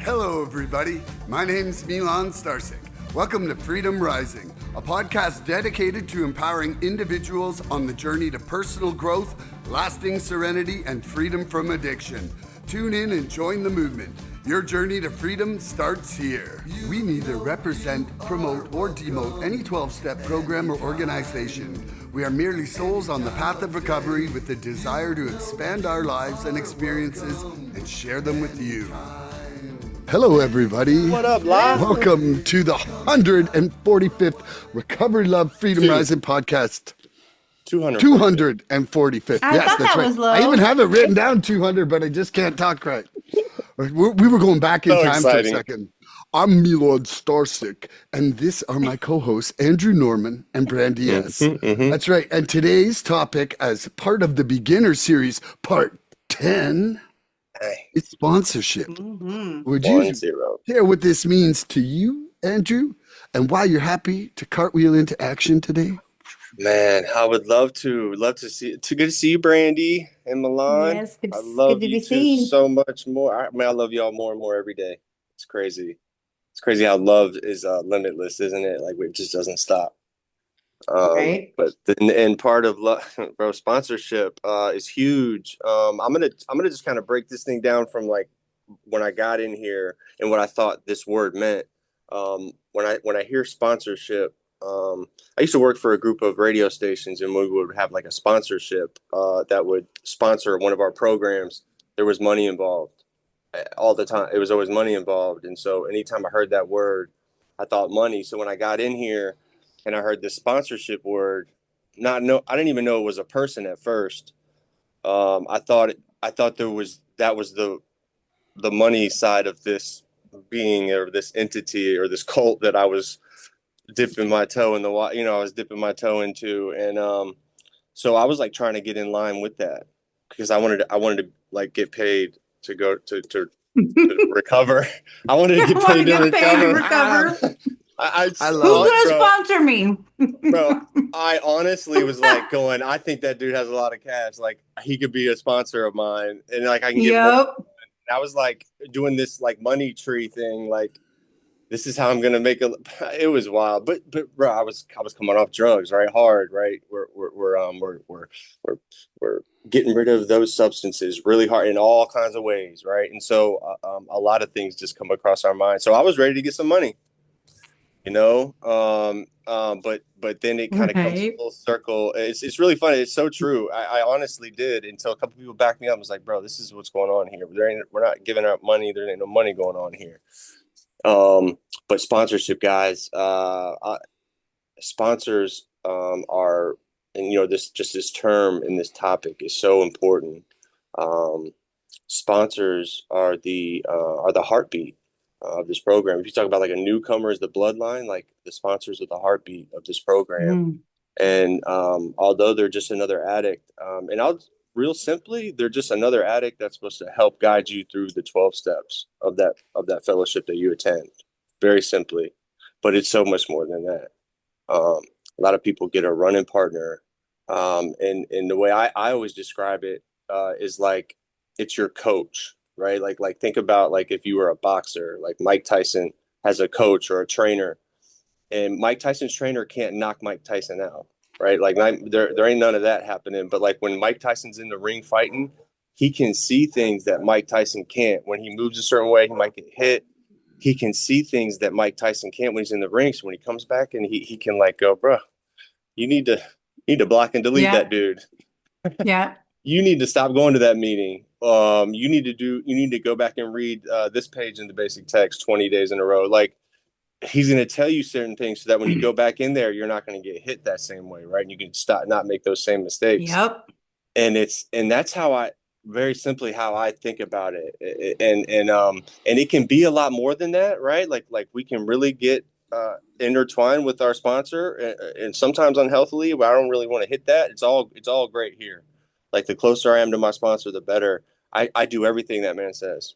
Hello, everybody. My name's Milan Starsik. Welcome to Freedom Rising, a podcast dedicated to empowering individuals on the journey to personal growth, lasting serenity, and freedom from addiction. Tune in and join the movement. Your journey to freedom starts here. We neither represent, promote, or demote any 12-step program or organization. We are merely souls on the path of recovery with the desire to expand our lives and experiences and share them with you. Hello, everybody. What up, live? Welcome to the 145th Recovery Love Freedom Rising podcast. 245th. Yes, that's right. I even have it written down 200, but I just can't talk right. We were going back in time for a second. I'm Milan Starsik, and this are my co-hosts, Andrew Norman and Brandy S. That's right. And today's topic, as part of the beginner series, part 10, is sponsorship. Would you share what this means to you, Andrew, and why you're happy to cartwheel into action today? Man, I would love to see. Too good to see you, Brandy and Milan. Yes, I love you two so much more. I love y'all more and more every day. It's crazy. It's crazy how love is limitless, isn't it? Like it just doesn't stop. Right. But and part of love, bro, sponsorship is huge. I'm gonna just kind of break this thing down from like when I got in here and what I thought this word meant. When I hear sponsorship. I used to work for a group of radio stations, and we would have like a sponsorship that would sponsor one of our programs. There was money involved all the time. It was always money involved. And so anytime I heard that word, I thought money. So when I got in here and I heard this sponsorship word, I didn't even know it was a person at first. I thought that was the money side of this being or this entity or this cult that I was dipping my toe in the water, I was dipping my toe into. And so I was like trying to get in line with that because I wanted to like get paid to go to recover. I wanted to get paid to recover. I Who's gonna sponsor me? Bro, I honestly was like going, I think that dude has a lot of cash. Like he could be a sponsor of mine and like I can get more. And I was like doing this like money tree thing, like this is how I'm gonna make it was wild, but bro, I was coming off drugs, right? Hard, right? We're getting rid of those substances really hard in all kinds of ways, right? And so a lot of things just come across our mind. So I was ready to get some money, but then it kind of comes full circle. It's really funny. It's so true. I honestly did until a couple people backed me up. I was like, bro, this is what's going on here. We're not giving out money. There ain't no money going on here. But sponsorship, guys, sponsors are, and this term in this topic is so important. Sponsors are the heartbeat of this program. If you talk about like a newcomer is the bloodline, like the sponsors are the heartbeat of this program. And although they're just another addict, real simply, they're just another addict that's supposed to help guide you through the 12 steps of that fellowship that you attend. Very simply, but it's so much more than that. A lot of people get a running partner, and the way I always describe it is like it's your coach, right? Like think about like if you were a boxer, like Mike Tyson has a coach or a trainer, and Mike Tyson's trainer can't knock Mike Tyson out. Right. Like there ain't none of that happening. But like when Mike Tyson's in the ring fighting, he can see things that Mike Tyson can't. When he moves a certain way, he might get hit. He can see things that Mike Tyson can't when he's in the ring. So when he comes back and he can like go, bro, you need to block and delete that dude. Yeah. You need to stop going to that meeting. You need to go back and read this page in the basic text 20 days in a row. Like, he's going to tell you certain things so that when you go back in there, you're not going to get hit that same way. Right. And you can not make those same mistakes. Yep. And that's how very simply how I think about it. And it can be a lot more than that. Right. Like we can really get intertwined with our sponsor and sometimes unhealthily, but I don't really want to hit that. It's all great here. Like the closer I am to my sponsor, the better. I do everything that man says.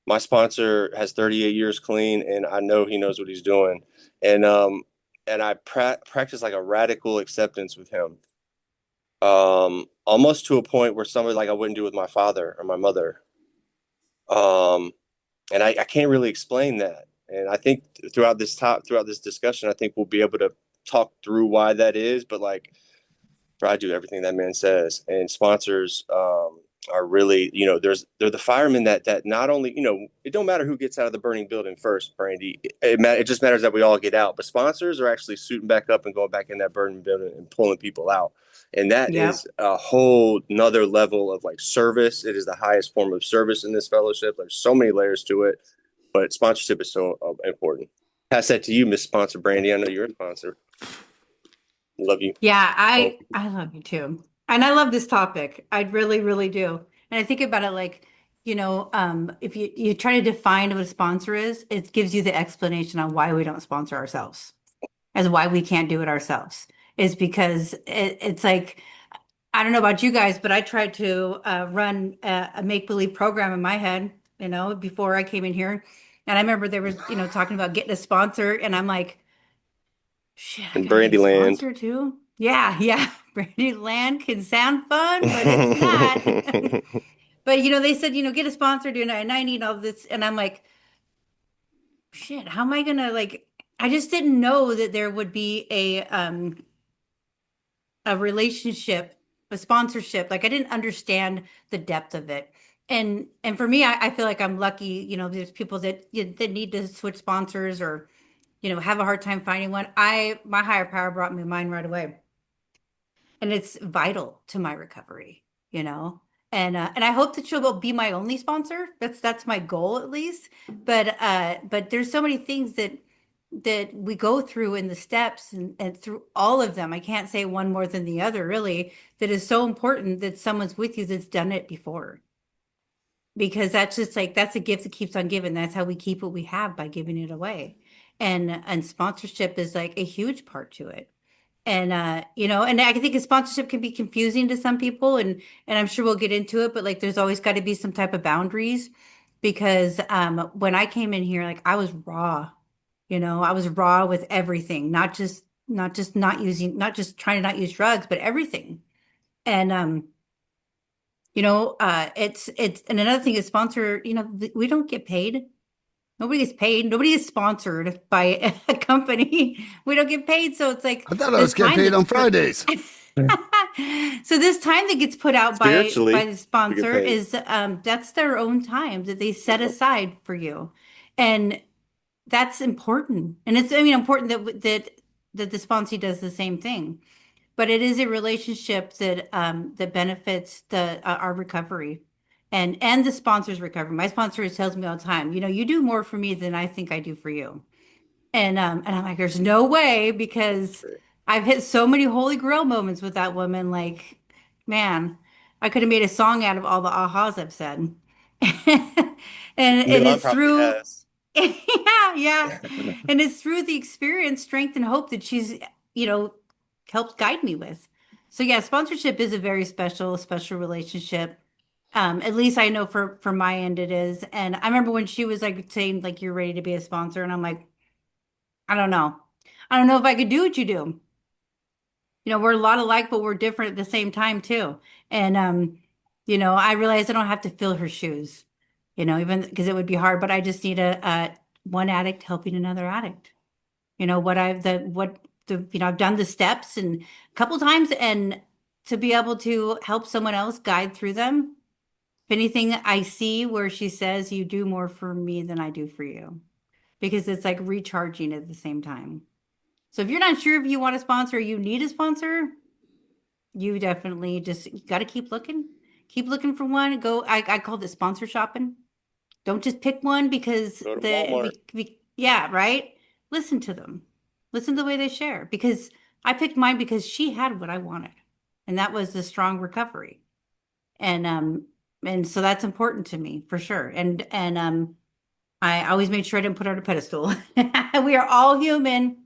My sponsor has 38 years clean, and I know he knows what he's doing. And I practice like a radical acceptance with him, almost to a point where somebody like I wouldn't do with my father or my mother. And I can't really explain that. And I think throughout this discussion, I think we'll be able to talk through why that is. But like, bro, I do everything that man says. And sponsors are really, they're the firemen that not only, it don't matter who gets out of the burning building first, Brandy. It just matters that we all get out. But sponsors are actually suiting back up and going back in that burning building and pulling people out. And that Yep. is a whole nother level of like service. It is the highest form of service in this fellowship. There's so many layers to it, but sponsorship is so important. Pass that to you, Miss Sponsor Brandy. I know you're a sponsor. Love you. Yeah, I love you too. And I love this topic. I really, really do. And I think about it like, if you try to define what a sponsor is, it gives you the explanation on why we don't sponsor ourselves, as why we can't do it ourselves. Is because it's like, I don't know about you guys, but I tried to run a make-believe program in my head, before I came in here. And I remember they were, talking about getting a sponsor, and I'm like, shit, I In gotta get a Brandyland. sponsor too. Yeah, yeah. Brandyland can sound fun, but it's not. But they said, get a sponsor, and I need all this, and I'm like, shit, how am I gonna like? I just didn't know that there would be a relationship, a sponsorship. Like I didn't understand the depth of it. And for me, I feel like I'm lucky, there's people that that need to switch sponsors or, have a hard time finding one. My higher power brought me mine right away. And it's vital to my recovery, And I hope that she'll be my only sponsor. That's my goal at least. But there's so many things that we go through in the steps and through all of them. I can't say one more than the other, really, that is so important that someone's with you that's done it before. Because that's just like, that's a gift that keeps on giving. That's how we keep what we have, by giving it away. And sponsorship is like a huge part to it. And and I think a sponsorship can be confusing to some people, and I'm sure we'll get into it, but like there's always got to be some type of boundaries, because when I came in here, like I was raw. I was raw with everything, not just trying to not use drugs, but everything. And it's and another thing is sponsor, we don't get paid. Nobody gets paid. Nobody is sponsored by a company. We don't get paid. So it's like I thought I was getting paid on Fridays. So this time that gets put out by Spiritually, the we get sponsor paid. is that's their own time that they set aside for you. And that's important. And it's, important that the sponsee does the same thing. But it is a relationship that benefits our recovery and the sponsor's recovery. My sponsor tells me all the time, you do more for me than I think I do for you. And I'm like, there's no way, because I've hit so many holy grail moments with that woman. Like, man, I could have made a song out of all the ahas I've said. And Milan it's probably through has. yeah. And it's through the experience, strength, and hope that she's, helped guide me with. So yeah, sponsorship is a very special relationship. At least I know for my end it is. And I remember when she was like saying like you're ready to be a sponsor, and I'm like, I don't know. I don't know if I could do what you do. We're a lot alike, but we're different at the same time too. And I realized I don't have to fill her shoes, even because it would be hard, but I just need a one addict helping another addict. I've done the steps and a couple times, and to be able to help someone else guide through them. If anything, I see where she says, you do more for me than I do for you, because it's like recharging at the same time. So if you're not sure if you want a sponsor, or you need a sponsor, you definitely got to keep looking. Keep looking for one. I call it sponsor shopping. Don't just pick one because Go to Walmart. yeah, right? Listen to them. Listen to the way they share, because I picked mine because she had what I wanted. And that was the strong recovery. And so that's important to me for sure. And I always made sure I didn't put her on a pedestal. We are all human.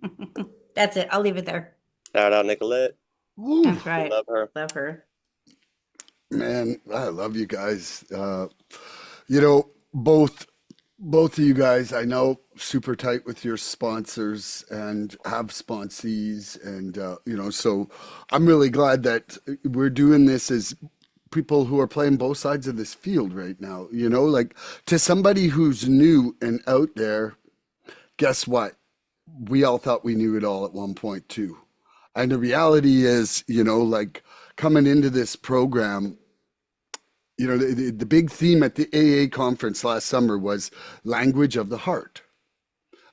That's it. I'll leave it there. Shout out Nicolette. Woo, That's right. Love her. Love her. man, I love you guys. You know, both of you guys, I know, super tight with your sponsors and have sponsees, and so I'm really glad that we're doing this as people who are playing both sides of this field right now. Like to somebody who's new and out there, guess what? We all thought we knew it all at one point too. And the reality is, like coming into this program, the big theme at the AA conference last summer was language of the heart.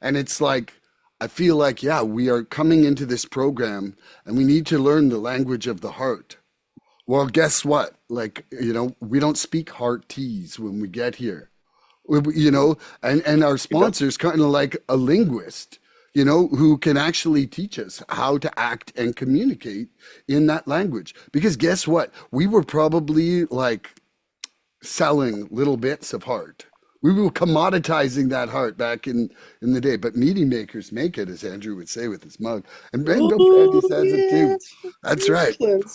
And it's like, I feel like, yeah, we are coming into this program and we need to learn the language of the heart. Well, guess what? Like, we don't speak heartese when we get here. And our sponsor's kind of like a linguist, who can actually teach us how to act and communicate in that language. Because guess what? We were probably like selling little bits of heart. We were commoditizing that heart back in the day, but meeting makers make it, as Andrew would say with his mug. And Brando Brandy says it too. That's right. And,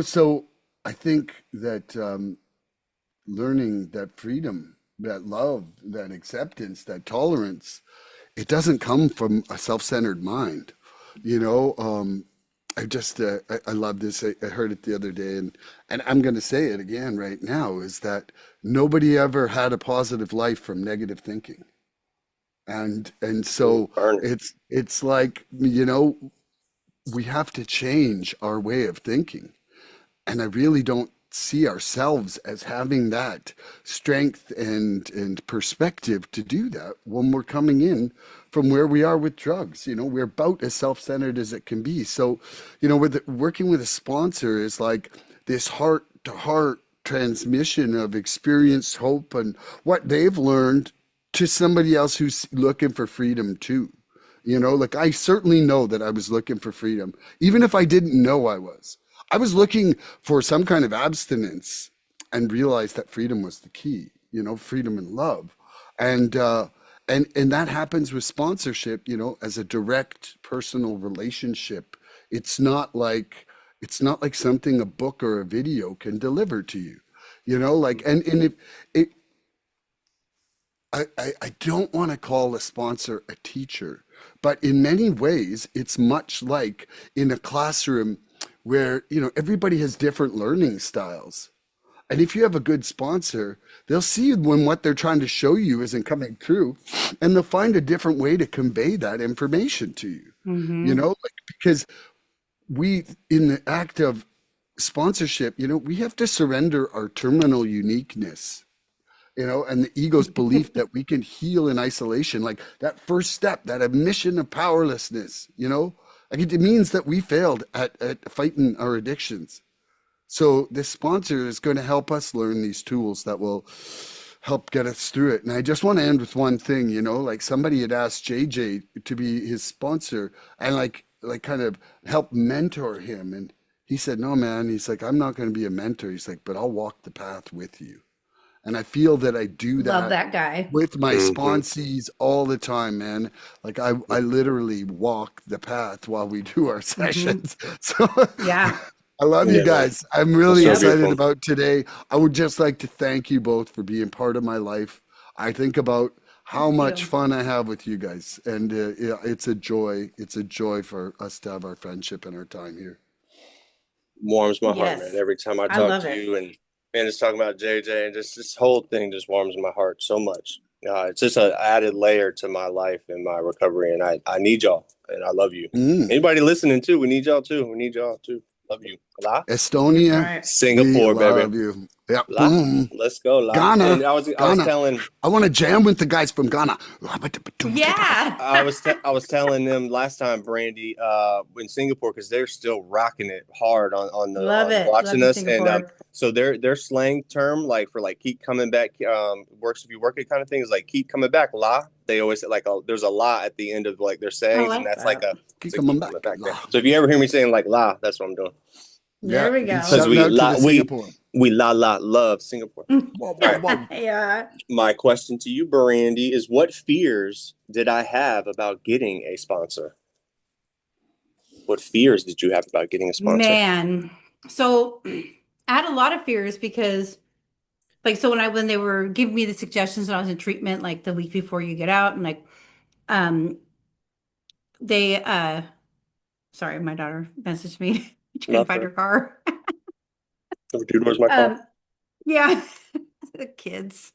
so I think that learning that freedom, that love, that acceptance, that tolerance, it doesn't come from a self-centered mind. I love this. I heard it the other day, and I'm going to say it again right now, is that nobody ever had a positive life from negative thinking. And so it's like, we have to change our way of thinking. And I really don't see ourselves as having that strength and perspective to do that when we're coming in from where we are with drugs. We're about as self-centered as it can be. So, working with a sponsor is like this heart to heart transmission of experience, hope, and what they've learned to somebody else who's looking for freedom too. Like I certainly know that I was looking for freedom, even if I didn't know I was. I was looking for some kind of abstinence and realized that freedom was the key, freedom and love. And that happens with sponsorship, as a direct personal relationship. It's not like something a book or a video can deliver to you, like, and if it, I don't want to call a sponsor a teacher, but in many ways, it's much like in a classroom where, everybody has different learning styles. And if you have a good sponsor, they'll see when what they're trying to show you isn't coming through, and they'll find a different way to convey that information to you. Like, because we, in the act of sponsorship, we have to surrender our terminal uniqueness, and the ego's belief that we can heal in isolation, like that first step, that admission of powerlessness, like it means that we failed at fighting our addictions. So this sponsor is going to help us learn these tools that will help get us through it. And I just want to end with one thing, like somebody had asked JJ to be his sponsor and like kind of help mentor him. And he said, no, man, he's like, I'm not going to be a mentor. He's like, but I'll walk the path with you. And I feel that I do Love that that guy. with my sponsees all the time, man. Like I literally walk the path while we do our sessions. So Yeah. I love you Yeah, man. guys. I'm really That's so excited beautiful. about today. I would just like to thank you both for being part of my life. I think about how Thank much you. fun I have with you guys, and yeah, it's a joy. It's a joy for us to have our friendship and our time here. Warms my heart, man. Yes. Every time I I talk love to it. you, and man, just talking about JJ, and just this whole thing just warms my heart so much. It's just an added layer to my life and my recovery, and I need y'all, and I love you. Mm. Anybody listening too, we need y'all too. We need y'all too. Love you. La, That's Estonia, right. we Singapore, baby. love you. Yeah, La, boom. let's go, La. Ghana, And I was Ghana. telling I want to jam with the guys from Ghana. Yeah. I was telling them last time, Brandy, in Singapore, because they're still rocking it hard on Love it. watching Love us, and Singapore. so their slang term, like for like keep coming back, works if you work it kind of thing, is like keep coming back, la. They always say like there's a la at the end of like their sayings, and like that's like that. Keep it's a coming back. there. La. So if you ever hear me saying like la, that's what I'm doing. There we go. Because Shout we out to la the we Singapore. we la love Singapore. Whoa, All whoa, right. whoa. Yeah. My question to you, Brandy, is what fears did I have about getting a sponsor? What fears did you have about getting a sponsor? Man. So I had a lot of fears because like so when they were giving me the suggestions when I was in treatment, like the week before you get out, and like they sorry, my daughter messaged me. She couldn't Love find her. her car. Dude, where's my car? Um, yeah, the kids.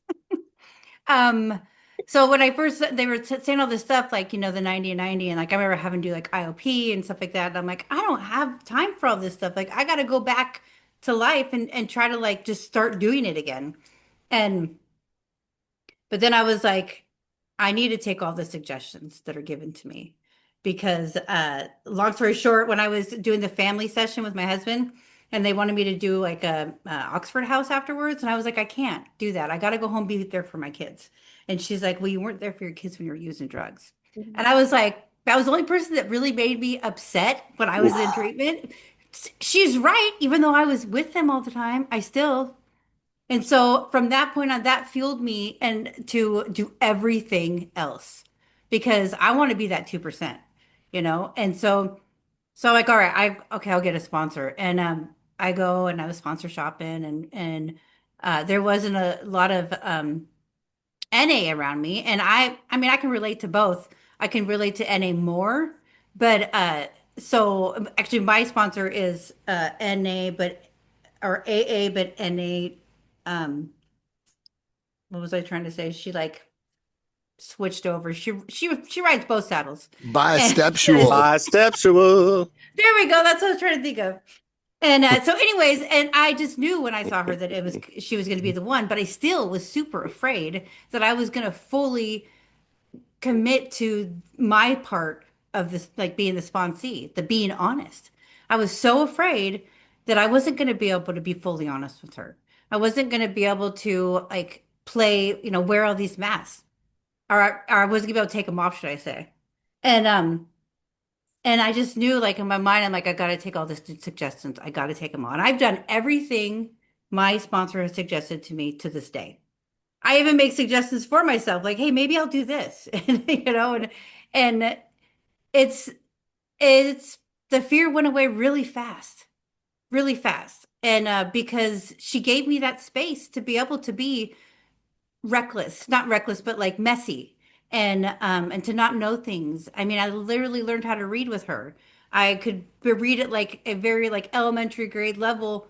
Um, so when I first they were saying all this stuff like the 90 and 90 and like I remember having to do like IOP and stuff like that. And I'm like, I don't have time for all this stuff. Like I got to go back to life and try to like just start doing it again. And but then I was like, I need to take all the suggestions that are given to me because long story short, when I was doing the family session with my husband and they wanted me to do like a Oxford House afterwards, and I was like, I can't do that. I got to go home, be there for my kids. And she's like, well, you weren't there for your kids when you were using drugs. And I was like, that was the only person that really made me upset when I was in treatment. She's right. Even though I was with them all the time, I still and so from that point on, that fueled me and to do everything else because I want to be that 2%, And so like, all right, okay, I'll get a sponsor. And I go and I was sponsor shopping and there wasn't a lot of NA around me. And I mean I can relate to both. I can relate to NA more, but so actually my sponsor is NA but or AA but NA what was I trying to say? She like switched over. She rides both saddles. And Bisexual. Bisexual. there we go. That's what I was trying to think of. And so, anyways, and I just knew when I saw her that she was going to be the one, but I still was super afraid that I was going to fully commit to my part of this, like being the sponsee, the being honest. I was so afraid that I wasn't going to be able to be fully honest with her. I wasn't going to be able to like play, wear all these masks, or I wasn't going to be able to take them off, should I say? And and I just knew, like in my mind, I'm like, I got to take all the suggestions. I got to take them on. I've done everything my sponsor has suggested to me to this day. I even make suggestions for myself, like, hey, maybe I'll do this, and it's it's the fear went away really fast, and because she gave me that space to be able to be reckless, not reckless, but like messy, and to not know things. I mean, I literally learned how to read with her. I could read at like a very like elementary grade level,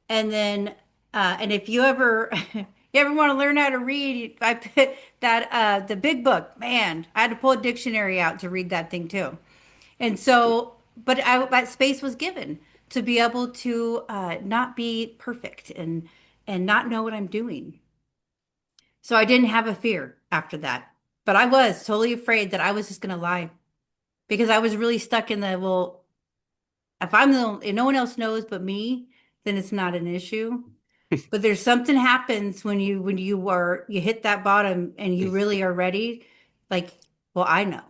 and then, and if you ever, you ever want to learn how to read, I put that, the big book, man, I had to pull a dictionary out to read that thing too. And so, but that space was given to be able to not be perfect and not know what I'm doing. So I didn't have a fear after that, but I was totally afraid that I was just going to lie because I was really stuck in the, well, if if no one else knows but me, then it's not an issue. But there's something happens when you hit that bottom and you really are ready. Like, well, I know.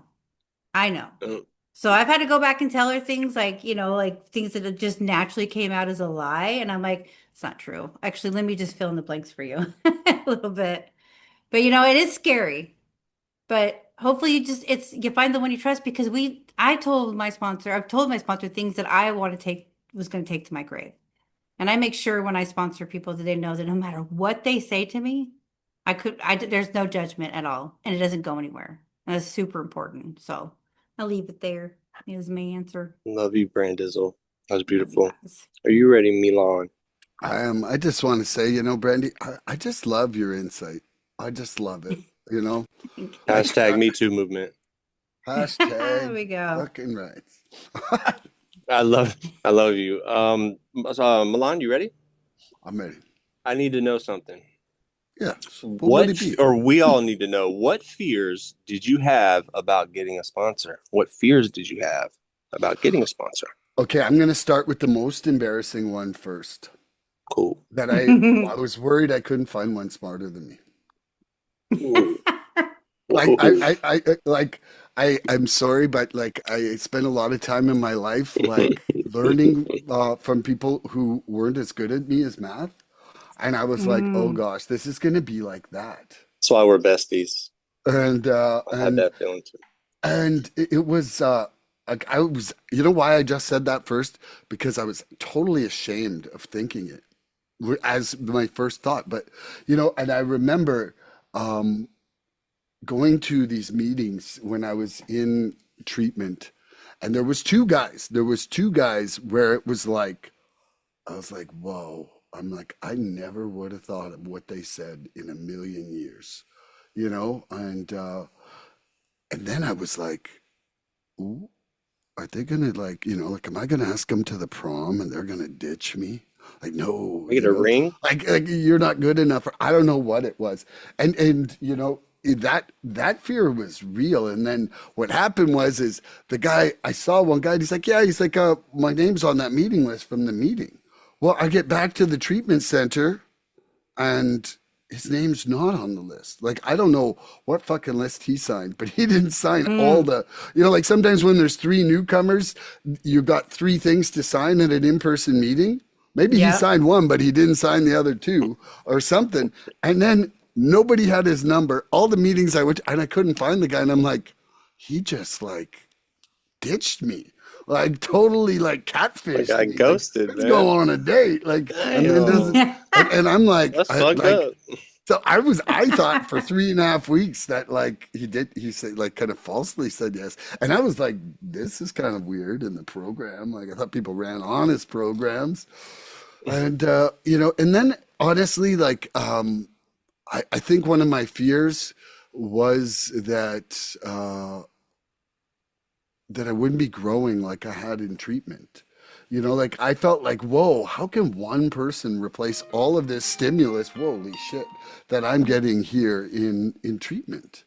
Uh, So I've had to go back and tell her things like, like things that have just naturally came out as a lie. And I'm like, it's not true. Actually, let me just fill in the blanks for you a little bit. But it is scary. But hopefully you find the one you trust because I've told my sponsor things that I want to take was going to take to my grave. And I make sure when I sponsor people that they know that no matter what they say to me, there's no judgment at all and it doesn't go anywhere. And that's super important. So I'll leave it there. Is my answer. Love you, Brandizzle. That was beautiful. Yes. Are you ready, Milan? I am. I just want to say, Brandy, I just love your insight. I just love it. Hashtag Me Too movement. There we Hashtag go. fucking rights. I love you. So, Milan, you ready? I'm ready. I need to know something. Yeah. What would it be? Or we all need to know, what fears did you have about getting a sponsor? What fears did you have about getting a sponsor? Okay, I'm going to start with the most embarrassing one first. Cool. That I was worried I couldn't find one smarter than me. Ooh. I'm sorry, but like I spent a lot of time in my life like learning from people who weren't as good at me as math. And I was like, oh gosh, this is gonna be like that. That's why we're besties. And I had that feeling too. and it was like I was, why I just said that first? Because I was totally ashamed of thinking it as my first thought. But and I remember going to these meetings when I was in treatment, and there was two guys. There was two guys where it was like I was like, whoa. I'm like, I never would have thought of what they said in a million years, you know? And then I was like, ooh, are they gonna like, like, am I gonna ask them to the prom and they're gonna ditch me? Like, no, I get a ring. like you're not good enough. I don't know what it was, and that fear was real. And then what happened is the guy I saw one guy. He's like, yeah, he's like, my name's on that meeting list from the meeting. Well, I get back to the treatment center and his name's not on the list. Like, I don't know what fucking list he signed, but he didn't sign all Mm, like sometimes when there's three newcomers, you've got three things to sign at an in-person meeting. Maybe he yep. signed one, but he didn't sign the other two or something. And then nobody had his number. All the meetings I went to, and I couldn't find the guy. And I'm like, he just like ditched me, like like Like catfished I me. Like, ghosted, let's go man. on a date. Like, and then Damn. doesn't, and I'm like, That's fucked up. so I thought for 3.5 weeks that like he said, like, kind of falsely said yes. And I was like, this is kind of weird in the program. Like, I thought people ran honest programs. And, and then honestly, like, I think one of my fears was that I wouldn't be growing like I had in treatment. Like, I felt like, whoa, how can one person replace all of this stimulus, holy shit, that I'm getting here in treatment?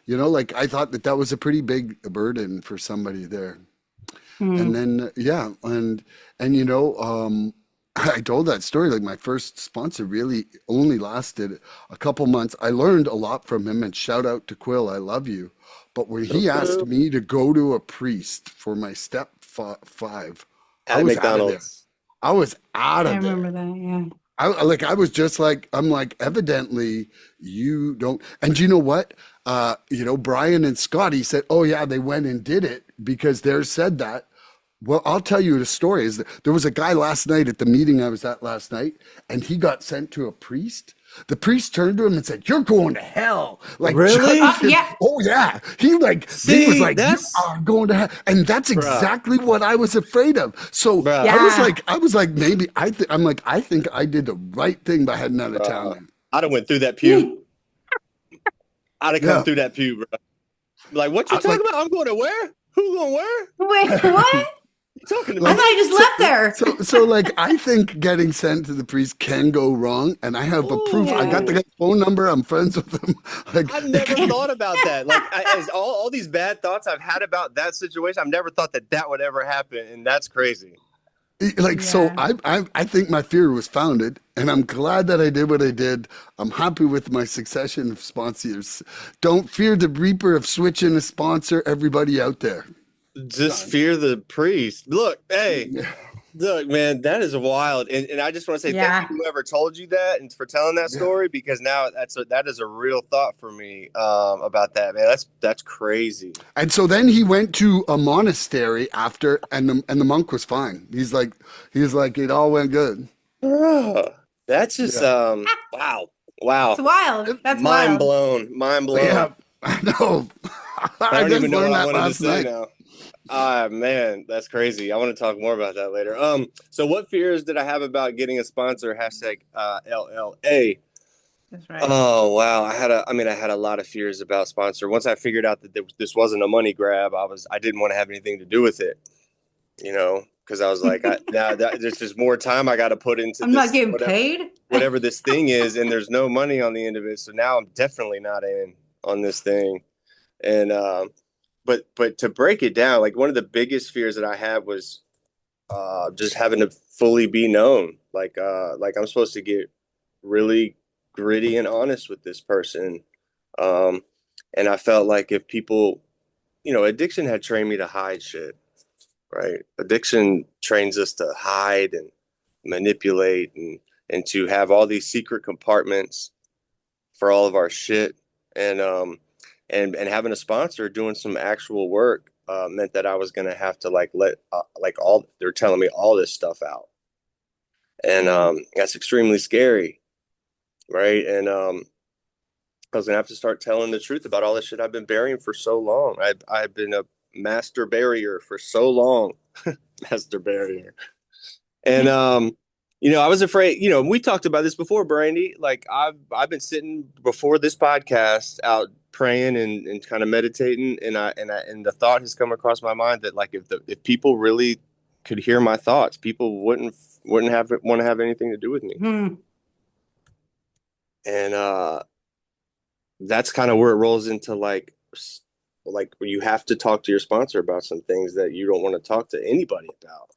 Like, I thought that was a pretty big burden for somebody there. And Mm, then, yeah, and I told that story. Like, my first sponsor really only lasted a couple months. I learned a lot from him, and shout out to Quill, I love you. But when he asked me to go to a priest for my step five, I At was out of there. McDonald's. I was out I of there. remember that. Yeah. I was just like, I'm like, evidently you don't. And you know what? Brian and Scotty said, oh yeah, they went and did it because theirs said that. Well, I'll tell you the story is that there was a guy last night at the meeting I was at last night, and he got sent to a priest. The priest turned to him and said, "You're going to hell." Like, Really? judged him. Yeah. Oh yeah. He was See, like, "You that's are going to hell." And that's bruh, exactly what I was afraid of. So bruh, Yeah. I was like, maybe I think I did the right thing by heading out of town bruh. then. I'd have went through that pew. I'd have come Yeah. through that pew, bro. Like, what you talking Like, about? I'm going to where? Who going where? Wait, what? You talking to I me? thought like, I just so, left there. like, I think getting sent to the priest can go wrong, and I have a proof. I got the Yeah. Ooh. guy's phone number. I'm friends with him. Like, I've never thought about that. Like, as all these bad thoughts I've had about that situation, I've never thought that would ever happen, and that's crazy. so Yeah. I think my fear was founded, and I'm glad that I did what I did. I'm happy with my succession of sponsors. Don't fear the reaper of switching a sponsor. Everybody out there. Just fear the priest. Look, hey, look, man, that is wild. And I just want to say thank you Yeah. to whoever told you that and for telling that Yeah. story because now that is a real thought for me about that, man. That's crazy. And so then he went to a monastery after, and the monk was fine. He's like, it all went good. Bruh, that's just Yeah. wow. It's Wow. wild. That's Mind wild. blown. Mind blown. Yeah, I know. I I don't just even know what learned I that wanted to last say night. now. Ah, man, that's crazy. I want to talk more about that later. So what fears did I have about getting a sponsor? Hashtag LLA. That's right. Oh wow, I had a lot of fears about sponsor. Once I figured out that this wasn't a money grab, I didn't want to have anything to do with it, because I was like, now that there's just more time I got to put into I'm not this getting paid. whatever this thing is, and there's no money on the end of it. So now I'm definitely not in on this thing. And but to break it down, like one of the biggest fears that I had was just having to fully be known. Like I'm supposed to get really gritty and honest with this person. Um, and I felt like if people, addiction had trained me to hide shit, right? Addiction trains us to hide and manipulate and to have all these secret compartments for all of our shit. And having a sponsor doing some actual work meant that I was gonna have to like let like all they're telling me all this stuff out, and Mm. that's extremely scary, right? And I was gonna have to start telling the truth about all this shit I've been burying for so long. I've been a master barrier for so long, master barrier, and I was afraid, we talked about this before, Brandy. Like I've been sitting before this podcast out praying and kind of meditating, and the thought has come across my mind that like if people really could hear my thoughts, people wouldn't have want to have anything to do with me. Hmm. And that's kind of where it rolls into like you have to talk to your sponsor about some things that you don't want to talk to anybody about.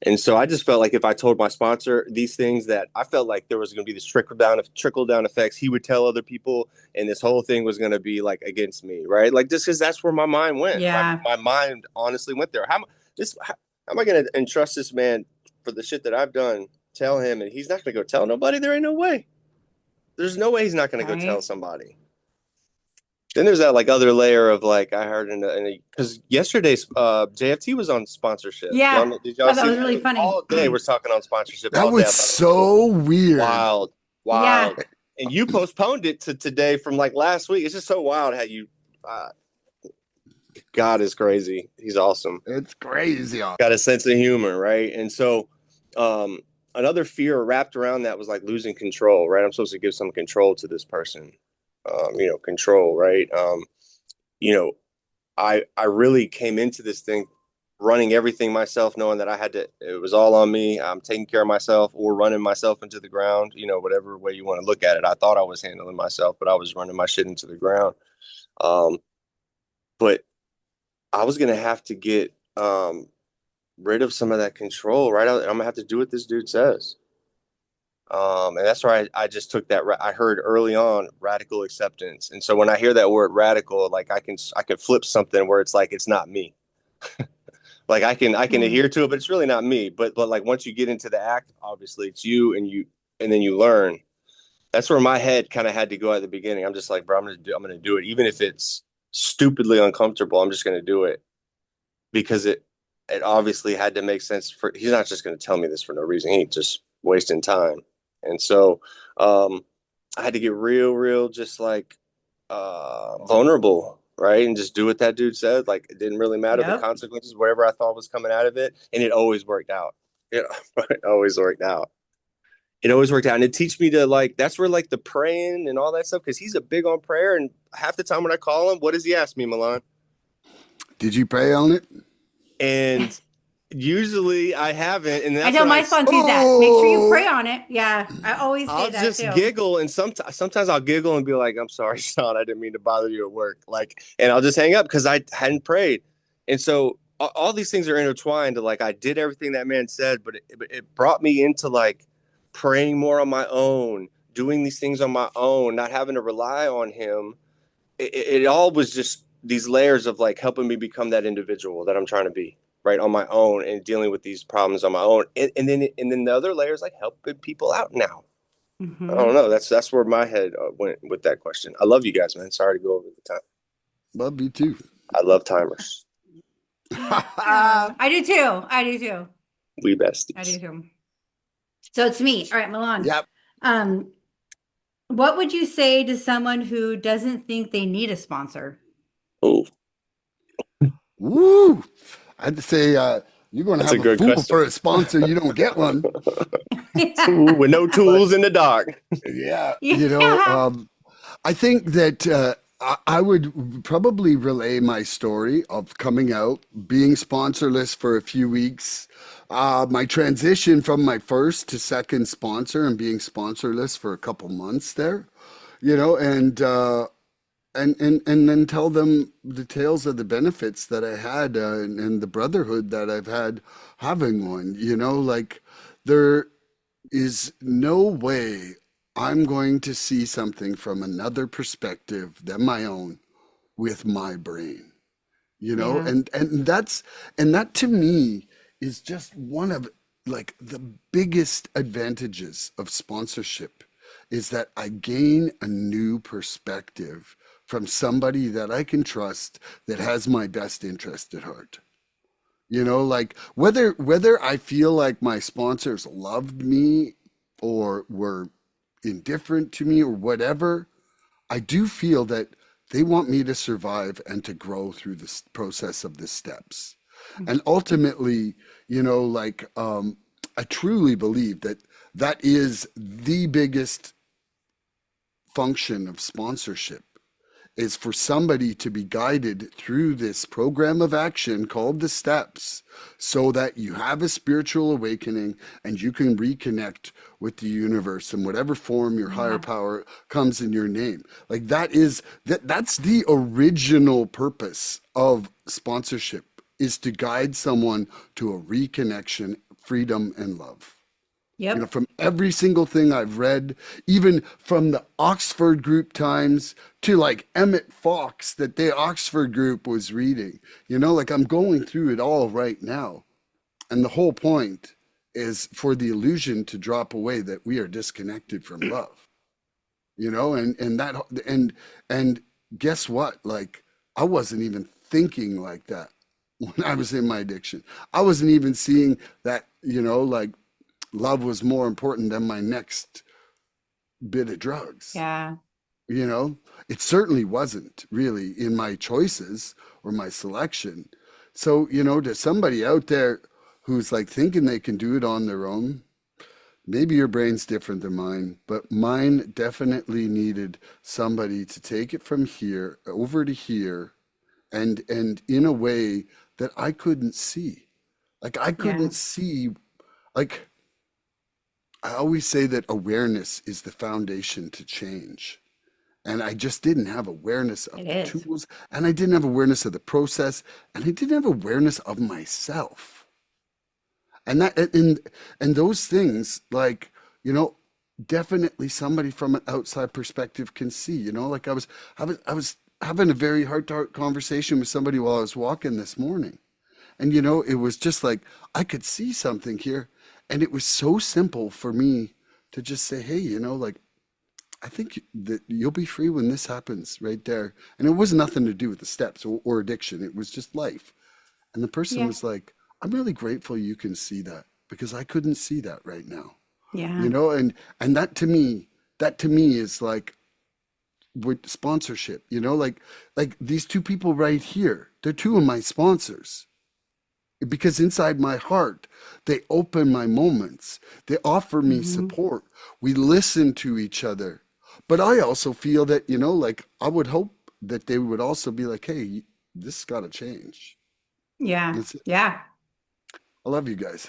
And so I just felt like if I told my sponsor these things, that I felt like there was going to be this trickle down effects. He would tell other people, and this whole thing was going to be like against me, right? Like just because that's where my mind went. Yeah. My mind honestly went there. How am I going to entrust this man for the shit that I've done? Tell him, and he's not going to go tell nobody. There ain't no way. There's no way he's not going to go tell somebody. Then there's that like other layer of like I heard because yesterday's JFT was on sponsorship. Yeah, did y'all that was really funny. All day we're talking on sponsorship. That was so weird. Wild. Yeah. And you postponed it to today from like last week. It's just so wild how you. God is crazy. He's awesome. It's crazy. Got a sense of humor, right? And so, another fear wrapped around that was like losing control, right? I'm supposed to give some control to this person. Control, right? I really came into this thing running everything myself, knowing that it was all on me. I'm taking care of myself or running myself into the ground, whatever way you want to look at it. I thought I was handling myself, but I was running my shit into the ground. But I was going to have to get rid of some of that control, right? I'm going to have to do what this dude says. And that's why I just took that. I heard early on radical acceptance. And so when I hear that word radical, like I can flip something where it's like, it's not me. Like I can adhere to it, but it's really not me. But like once you get into the act, obviously it's you and then you learn. That's where my head kind of had to go at the beginning. I'm just like, bro, I'm going to do it. Even if it's stupidly uncomfortable, I'm just going to do it because it obviously had to make sense he's not just going to tell me this for no reason. He ain't just wasting time. And so I had to get real, just like vulnerable, right? And just do what that dude said. Like it didn't really matter the consequences, whatever I thought was coming out of it. And it always worked out. It always worked out. It always worked out. And it teach me to like, that's where like the praying and all that stuff, because he's a big on prayer. And half the time when I call him, what does he ask me, Milan? Did you pray on it? And usually I haven't, and that's I tell my sponsees that. Make sure you pray on it. Yeah, I always say that. I'll just giggle, and sometimes I'll giggle and be like, "I'm sorry, son, I didn't mean to bother you at work." Like, and I'll just hang up because I hadn't prayed. And so all these things are intertwined. To like, I did everything that man said, but it brought me into like praying more on my own, doing these things on my own, not having to rely on him. It all was just these layers of like helping me become that individual that I'm trying to be. Right, on my own and dealing with these problems on my own, and then the other layer is like helping people out now. Mm-hmm. I don't know. That's where my head went with that question. I love you guys, man. Sorry to go over the time. Love you too. I love timers. I do too. We besties. I do too. So it's me. All right, Milan. Yep. What would you say to someone who doesn't think they need a sponsor? Oh. Woo. I'd say you're going to have a fool question. For a sponsor. You don't get one. With no tools in the dark. Yeah. I think that I would probably relay my story of coming out, being sponsorless for a few weeks, my transition from my first to second sponsor and being sponsorless for a couple months there, and then tell them the tales of the benefits that I had and the brotherhood that I've had having one. Like there is no way I'm going to see something from another perspective than my own with my brain. And that to me is just one of like the biggest advantages of sponsorship is that I gain a new perspective from somebody that I can trust that has my best interest at heart. Like whether I feel like my sponsors loved me or were indifferent to me or whatever, I do feel that they want me to survive and to grow through this process of the steps. Mm-hmm. And ultimately, I truly believe that that is the biggest function of sponsorship, is for somebody to be guided through this program of action called the steps, so that you have a spiritual awakening and you can reconnect with the universe in whatever form your higher power comes in your name. Like that's the original purpose of sponsorship, is to guide someone to a reconnection, freedom, and love. Yep. From every single thing I've read, even from the Oxford group times to like Emmett Fox that the Oxford group was reading, like I'm going through it all right now. And the whole point is for the illusion to drop away that we are disconnected from love, and guess what? Like, I wasn't even thinking like that when I was in my addiction. I wasn't even seeing that, like, love was more important than my next bit of drugs. Yeah. It certainly wasn't really in my choices or my selection. So, to somebody out there who's like thinking they can do it on their own, maybe your brain's different than mine, but mine definitely needed somebody to take it from here over to here, and in a way that I couldn't see. Like, I couldn't see, like, I always say that awareness is the foundation to change. And I just didn't have awareness of It the is. tools, and I didn't have awareness of the process, and I didn't have awareness of myself. And those things, like, definitely somebody from an outside perspective can see, like I was having a very heart-to-heart conversation with somebody while I was walking this morning. And, it was just like, I could see something here. And it was so simple for me to just say, hey, like, I think that you'll be free when this happens right there. And it was nothing to do with the steps or addiction. It was just life. And the person Yeah. was like, I'm really grateful you can see that, because I couldn't see that right now. Yeah. And that to me is like with sponsorship, like these two people right here, they're two of my sponsors. Because inside my heart, they open my moments. They offer me support. We listen to each other. But I also feel that, like, I would hope that they would also be like, hey, this has got to change. Yeah. That's it. Yeah. I love you guys.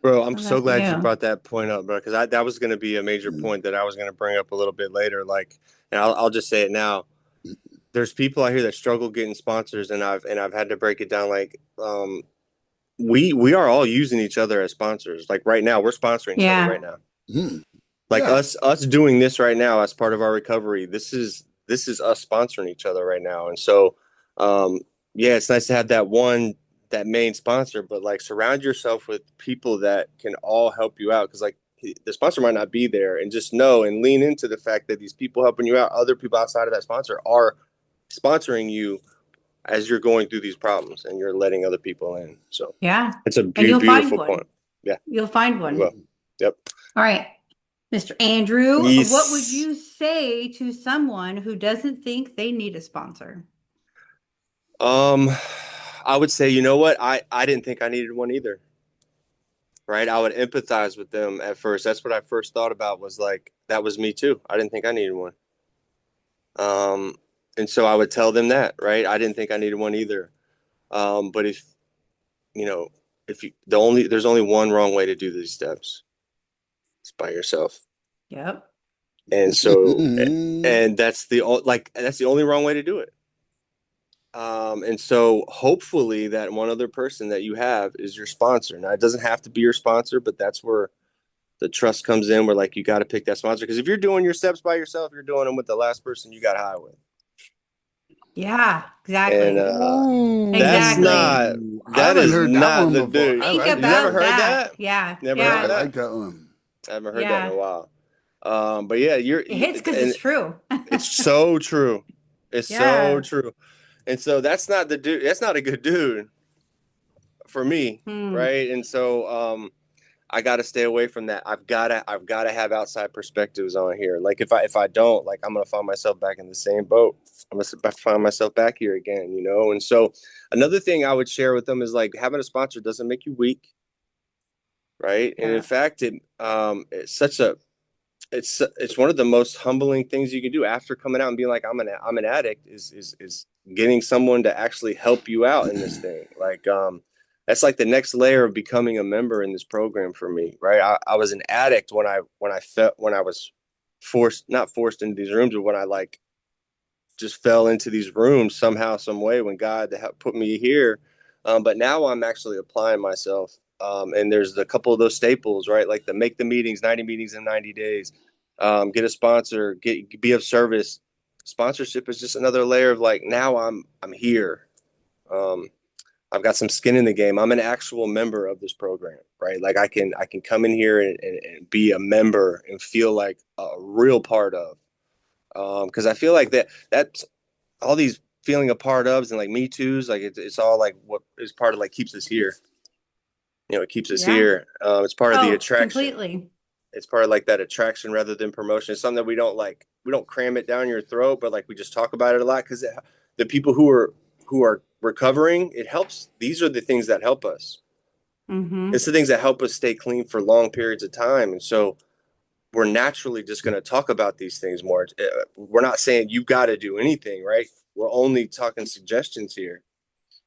Bro, I'm I so love glad you you. brought that point up, bro, because that was going to be a major point that I was going to bring up a little bit later. Like, and I'll just say it now. There's people out here that struggle getting sponsors, and I've had to break it down. Like, we are all using each other as sponsors. Like right now, we're sponsoring each other Yeah. right now. Mm. Like Yeah. us doing this right now as part of our recovery. This is us sponsoring each other right now. And so, yeah, it's nice to have that main sponsor, but like surround yourself with people that can all help you out. Cause like the sponsor might not be there, and just know and lean into the fact that these people helping you out, other people outside of that sponsor, are sponsoring you as you're going through these problems, and you're letting other people in. So Yeah. it's a And you'll find beautiful one. point. Yeah. You'll find You one. will. Yep. All right. Mr. Andrew, Yes. what would you say to someone who doesn't think they need a sponsor? I would say, you know what? I didn't think I needed one either. Right? I would empathize with them at first. That's what I first thought about, was like, that was me too. I didn't think I needed one. And so I would tell them that, right? I didn't think I needed one either. But if there's only one wrong way to do these steps. It's by yourself. Yep. And so, and that's the only wrong way to do it. And so hopefully that one other person that you have is your sponsor. Now, it doesn't have to be your sponsor, but that's where the trust comes in, where like you got to pick that sponsor. Because if you're doing your steps by yourself, you're doing them with the last person you got high with. Yeah, exactly. And that's Exactly. not, I that haven't is heard that not one the before. dude. I Think like You never about heard that. that? Yeah. Never Yeah. heard I that? like that one. I haven't heard that in Yeah. a while. But yeah, It hits because and it's true. it's so true. It's so Yeah. true. And so that's not the dude. That's not a good dude for me, right? And so I got to stay away from that. I've got to have outside perspectives on here. Like if I don't, like, I'm gonna find myself back in the same boat. I'm gonna find myself back here again, And so another thing I would share with them is, like, having a sponsor doesn't make you weak, right? And Yeah. in fact, it's one of the most humbling things you can do after coming out and being like, I'm an addict, is getting someone to actually help you out in this thing. Like, that's like the next layer of becoming a member in this program for me, right? I was an addict when I was not forced into these rooms, but when I like just fell into these rooms somehow, some way, when God put me here. But now I'm actually applying myself. And there's a couple of those staples, right? Like the make the meetings, 90 meetings in 90 days, get a sponsor, be of service. Sponsorship is just another layer of like, now I'm here. Um, I've got some skin in the game. I'm an actual member of this program, right? Like I can come in here and be a member and feel like a real part of. Because I feel like that's all these feeling a part ofs and like me too's, like it's all like what is part of like keeps us here. You know, it keeps us Yeah. here. It's part of the Oh, attraction. completely. It's part of like that attraction rather than promotion. It's something that we don't cram it down your throat, but like we just talk about it a lot because the people who are recovering, it helps. These are the things that help us. Mm-hmm. It's the things that help us stay clean for long periods of time. And so we're naturally just going to talk about these things more. We're not saying you got to do anything, right? We're only talking suggestions here.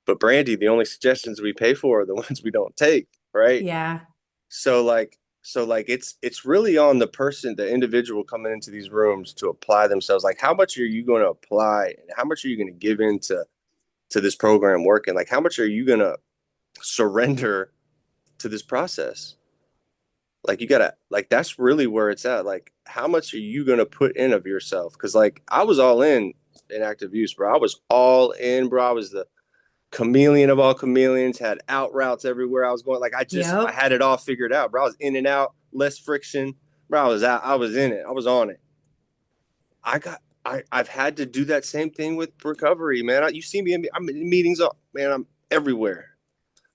But Brandy, the only suggestions we pay for are the ones we don't take, right? Yeah. So like it's really on the person, the individual coming into these rooms to apply themselves. Like, how much are you going to apply, and how much are you going to give into this program working? Like, how much are you going to surrender to this process? Like, you gotta, like, that's really where it's at. Like, how much are you gonna put in of yourself? Because like I was all in active use, bro. I was all in, bro. I was the chameleon of all chameleons, had out routes everywhere I was going. Like I Yep. had it all figured out, bro. I was in and out, less friction. Bro, I was in it. I was on it. I've had to do that same thing with recovery, man. You see me, I'm in meetings, man. I'm everywhere.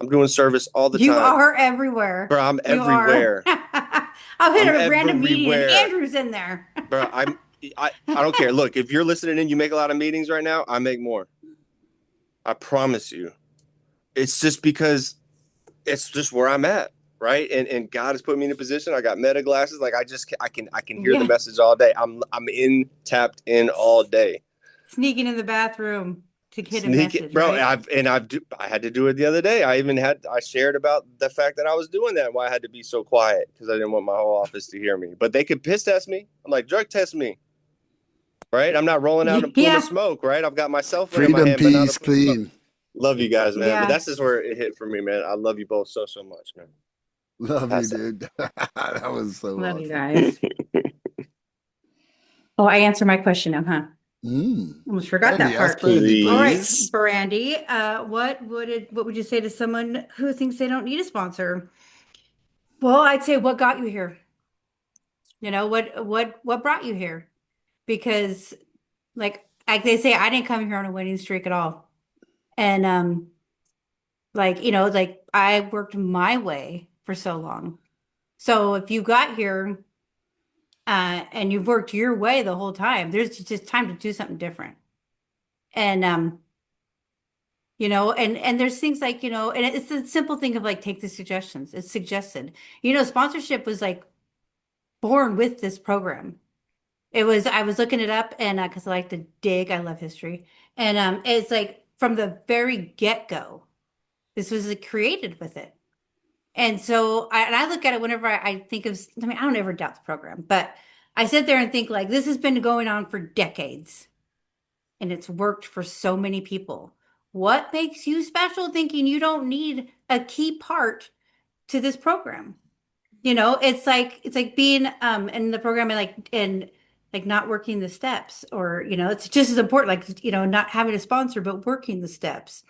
I'm doing service all the You time. are everywhere. Bro, I'm You are. everywhere. I'll hit I'm a random meeting and everywhere. Andrew's in there. Bro, I don't care. Look, if you're listening and you make a lot of meetings right now, I make more. I promise you. It's just because it's just where I'm at, right? And God has put me in a position. I got meta glasses. Like I can hear the Yeah. message all day. I'm tapped in all day. Sneaking in the bathroom to hit a Sneak it, message, bro. right? I had to do it the other day. I shared about the fact that I was doing that, why I had to be so quiet because I didn't want my whole office to hear me. But they could piss test me. I'm like, drug test me. Right? I'm not rolling out a plume Yeah. of smoke, right? I've got my cell phone in my Freedom, hand, but not a peace, plume of smoke. clean. Love you guys, man. But Yeah. that's just where it hit for me, man. I love you both so much, man. Love you, Pass that. dude. That was so Love you awesome. guys. Oh, I answered my question now, huh? Almost forgot Brandy, that part. ask Brandy, All right, Please. Brandy, what would you say to someone who thinks they don't need a sponsor? Well, I'd say what got you here? You know, what brought you here? Because like they say, I didn't come here on a winning streak at all. And like, you know, like I worked my way for so long. So if you got here and you've worked your way the whole time, there's just time to do something different. And you know, and there's things like, you know, and it's a simple thing of like take the suggestions. It's suggested. You know, sponsorship was like born with this program. It was I was looking it up and because I like to dig, I love history. And it's like from the very get-go, this was created with it. And so I look at it whenever I think of, I mean, I don't ever doubt the program, but I sit there and think like this has been going on for decades and it's worked for so many people. What makes you special thinking you don't need a key part to this program? You know, it's like being in the program and like not working the steps or, you know, it's just as important, like, you know, not having a sponsor, but working the steps.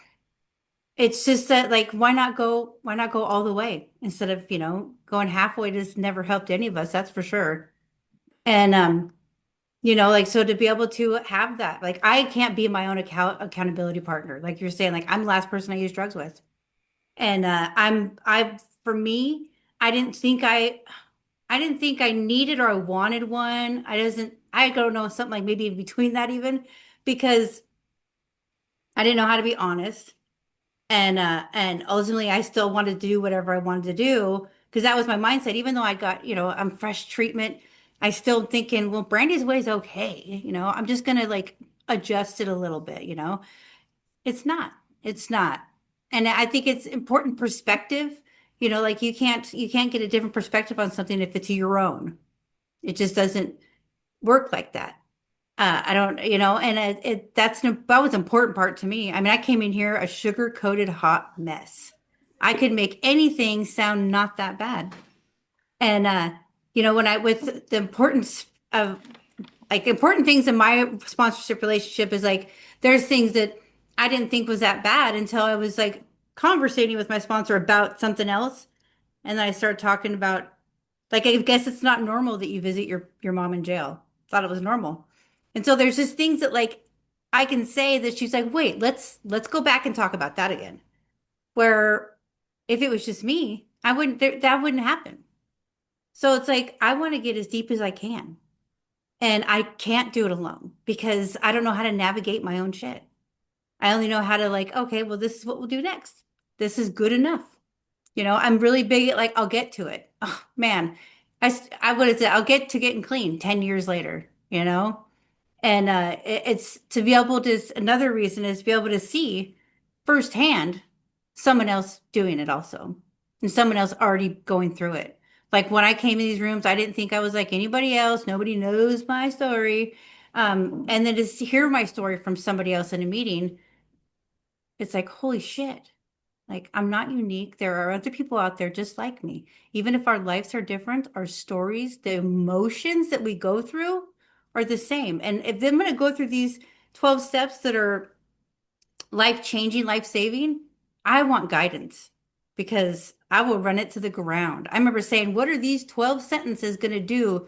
It's just that like why not go all the way instead of, you know, going halfway just never helped any of us, that's for sure. And you know, like so to be able to have that, like I can't be my own accountability partner. Like you're saying, like I'm the last person I use drugs with. And for me, I didn't think I didn't think I needed or I wanted one. I don't know, something like maybe in between that even because I didn't know how to be honest. And ultimately I still wanted to do whatever I wanted to do because that was my mindset. Even though I got, I'm fresh treatment, I still thinking, well, Brandy's way is okay. I'm just gonna like adjust it a little bit, It's not. It's not. And I think it's important perspective. Like you can't get a different perspective on something if it's your own. It just doesn't work like that. I don't, and that was an important part to me. I mean, I came in here a sugar-coated hot mess. I could make anything sound not that bad. And when I with the importance of like important things in my sponsorship relationship is like there's things that I didn't think was that bad until I was like conversating with my sponsor about something else. And then I started talking about like I guess it's not normal that you visit your mom in jail. Thought it was normal. And so there's just things that like I can say that she's like, wait, let's go back and talk about that again. Where if it was just me, I wouldn't that wouldn't happen. So it's like I want to get as deep as I can. And I can't do it alone because I don't know how to navigate my own shit. I only know how to like, okay, well, this is what we'll do next. This is good enough. I'm really big at like, I'll get to it. Oh, man, I would have said, I'll get to getting clean 10 years later. And it's to be able to, another reason is to be able to see firsthand someone else doing it also, and someone else already going through it. Like when I came in these rooms, I didn't think I was like anybody else. Nobody knows my story. And then to hear my story from somebody else in a meeting, it's like, holy shit. Like, I'm not unique. There are other people out there just like me. Even if our lives are different, our stories, the emotions that we go through are the same. And if I'm going to go through these 12 steps that are life changing, life saving, I want guidance because I will run it to the ground. I remember saying, what are these 12 sentences going to do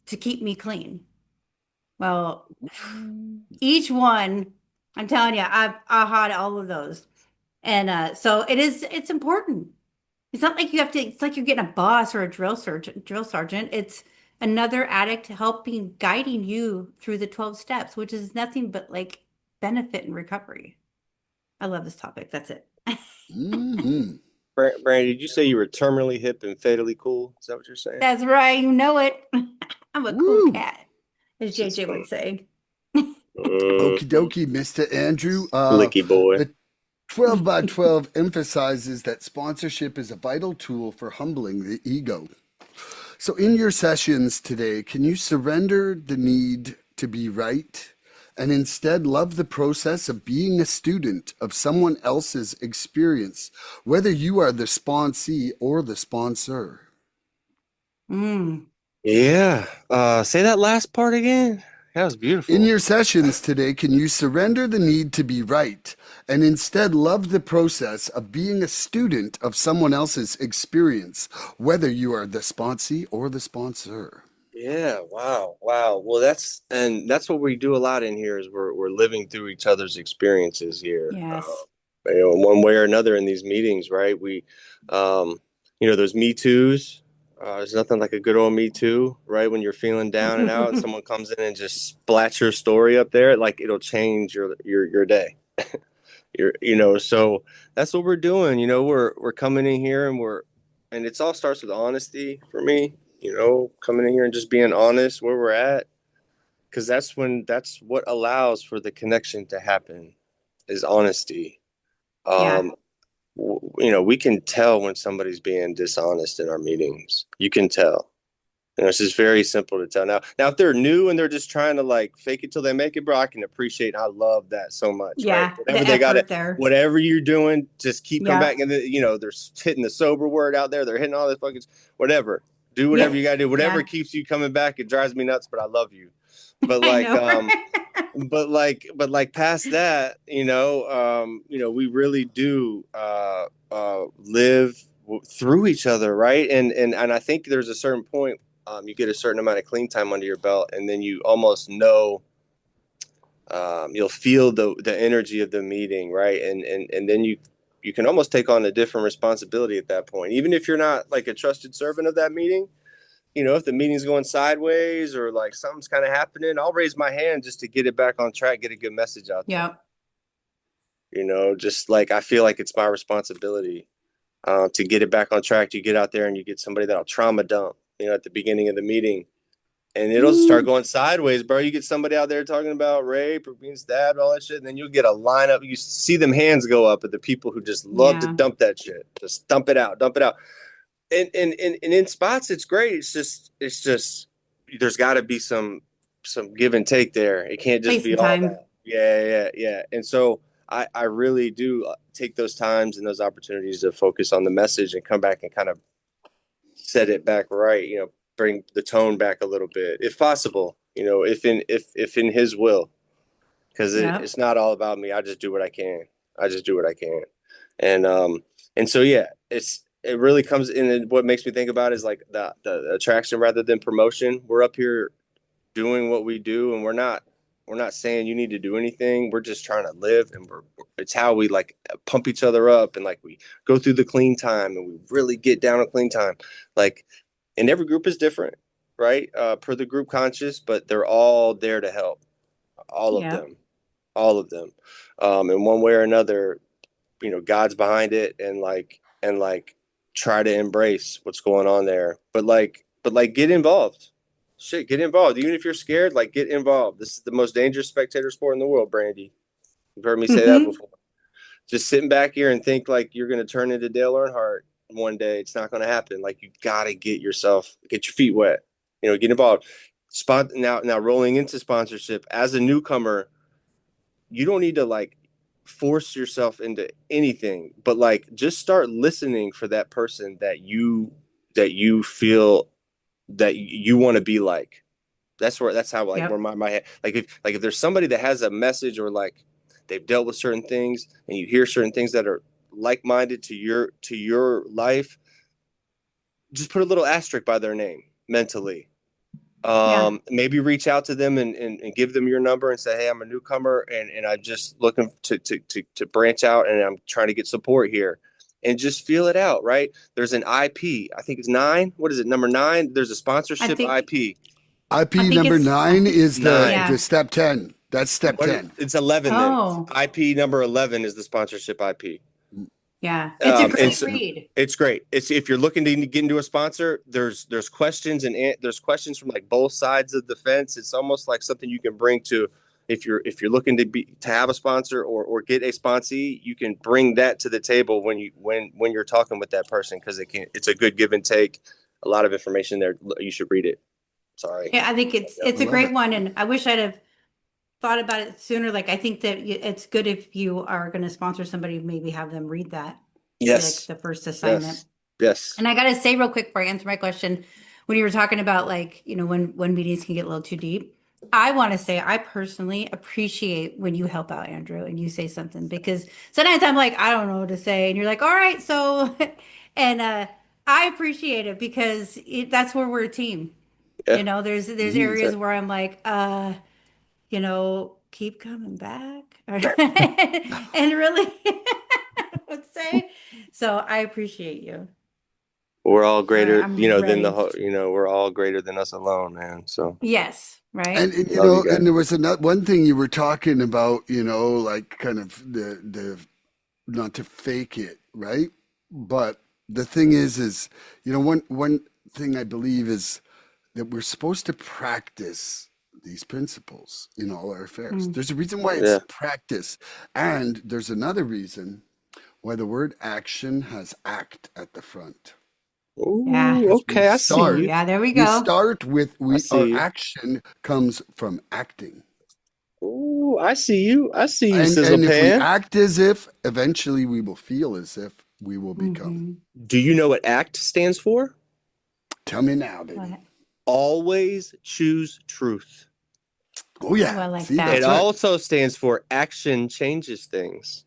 to keep me clean? Well, each one, I'm telling you, I had all of those. And so it's important. It's not like it's like you're getting a boss or a drill sergeant. It's another addict helping, guiding you through the 12 steps, which is nothing but like benefit and recovery. I love this topic. That's it. Hmm. Brandy, did you say you were terminally hip and fatally cool? Is that what you're saying? That's right. You know it. I'm a cool Woo. cat, as Shit's JJ fun. would say. Okie dokie, Mr. Andrew. Licky boy. The 12 by 12 emphasizes that sponsorship is a vital tool for humbling the ego. So, in your sessions today, can you surrender the need to be right and instead love the process of being a student of someone else's experience, whether you are the sponsee or the sponsor? Mm. Yeah. Say that last part again. That was beautiful. In your sessions today, can you surrender the need to be right and instead love the process of being a student of someone else's experience, whether you are the sponsee or the sponsor? Yeah. Wow. Well, that's what we do a lot in here is we're living through each other's experiences here. Yes. In one way or another in these meetings, right? Those Me Too's. There's nothing like a good old Me Too, right? When you're feeling down and out, and someone comes in and just splats your story up there, like it'll change your day. So that's what we're doing. We're coming in here and it's all starts with honesty for me. Coming in here and just being honest where we're at, because that's what allows for the connection to happen is honesty. Yeah. We can tell when somebody's being dishonest in our meetings. You can tell. It's just very simple to tell. Now, if they're new and they're just trying to like fake it till they make it, bro, I can appreciate. I love that so much. Yeah. Right? Whatever The they got effort there. whatever you're doing, just keep coming Yeah. back. And they're hitting the sober word out there. They're hitting all this fucking whatever. Do whatever Yeah. you gotta do. Whatever Yeah. keeps you coming back. It drives me nuts, but I love you. But I like, know. but past that, we really do live through each other, right? And I think there's a certain point, you get a certain amount of clean time under your belt, and then you almost know, you'll feel the energy of the meeting, right? And then you can almost take on a different responsibility at that point, even if you're not like a trusted servant of that meeting. If the meeting's going sideways or like something's kind of happening, I'll raise my hand just to get it back on track, get a good message out there. Yeah. Just like I feel like it's my responsibility. to get it back on track. You get out there and you get somebody that'll trauma dump, at the beginning of the meeting, and it'll start going sideways, bro. You get somebody out there talking about rape or being stabbed, all that shit, and then you'll get a lineup. You see them hands go up at the people who just love to dump that shit. Just dump it out. And in spots, it's great. It's just there's got to be some give and take there. It can't just be all that. Yeah. And so I really do take those times and those opportunities to focus on the message and come back and kind of set it back right. Bring the tone back a little bit, if possible. If in His will, because it's not all about me. I just do what I can. And so it really comes in. And what makes me think about is like the attraction rather than promotion. We're up here doing what we do, and we're not saying you need to do anything. We're just trying to live, and it's how we like pump each other up, and like we go through the clean time, and we really get down on clean time. Like, and every group is different, right? Per the group conscious, but they're all there to help. All of them. In one way or another, God's behind it, and try to embrace what's going on there. But get involved. Shit, get involved. Even if you're scared, get involved. This is the most dangerous spectator sport in the world, Brandy. You've heard me say that before. Just sitting back here and think like you're going to turn into Dale Earnhardt one day. It's not going to happen. You got to get your feet wet. Get involved. Now rolling into sponsorship as a newcomer, you don't need to force yourself into anything, but just start listening for that person that you feel that you want to be like. That's how where my head, if there's somebody that has a message or they've dealt with certain things and you hear certain things that are like-minded to your life, just put a little asterisk by their name mentally. Maybe reach out to them and give them your number and say, hey, I'm a newcomer and I'm just looking to branch out, and I'm trying to get support here, and just feel it out. Right. There's an IP. I think it's 9. What is it? Number 9. There's a sponsorship IP. IP number 9 is the step 10. That's step 10. It's 11. Then IP number 11 is the sponsorship IP. Yeah, it's a great read. It's great. It's if you're looking to get into a sponsor, there's questions and there's questions from like both sides of the fence. It's almost like something you can bring to if you're looking to have a sponsor or get a sponsee, you can bring that to the table when you're talking with that person, because it's a good give and take. A lot of information there. You should read it. Sorry. Yeah, I think it's a great one, and I wish I'd have thought about it sooner. I think that it's good if you are going to sponsor somebody, maybe have them read that. Yes. The first assignment. Yes. And I got to say real quick before I answer my question, when you were talking about when meetings can get a little too deep, I want to say I personally appreciate when you help out, Andrew, and you say something, because sometimes I'm like, I don't know what to say. And you're like, all right, so, and I appreciate it because that's where we're a team. Yeah. There's areas where I'm like, keep coming back and really would say. So I appreciate you. We're all greater, than the whole, we're all greater than us alone, man. So yes. Right. And and there was one thing you were talking about, kind of the not to fake it, right? But the thing is, one thing I believe is that we're supposed to practice these principles in all our affairs. There's a reason why it's practice. And there's another reason why the word action has act at the front. Oh, okay. I see you. Yeah, there we go. We start with our action comes from acting. Oh, I see you. I see you, and if we act as if, eventually we will feel as if we will become. Do you know what ACT stands for? Tell me now, baby. What? Always choose truth. Oh, yeah. Oh, I like See, that. It also stands for action changes things.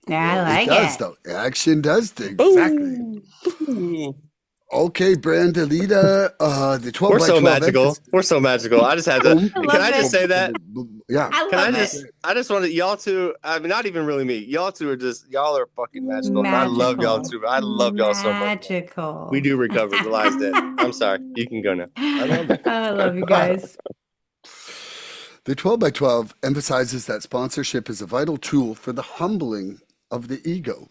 Yeah, I like it. Does, though. Action does things. Exactly. Boom. Okay, Brandalita, the 12 We're by so 12 magical. We're so magical. I just had to. Can I just say that? Yeah. I just wanted y'all two. I mean, not even really me. Y'all two are y'all are fucking magical. And I love y'all too. I love y'all so much. Magical. We do recover. Realize that. I'm sorry. You can go now. I love you guys. The 12 by 12 emphasizes that sponsorship is a vital tool for the humbling of the ego.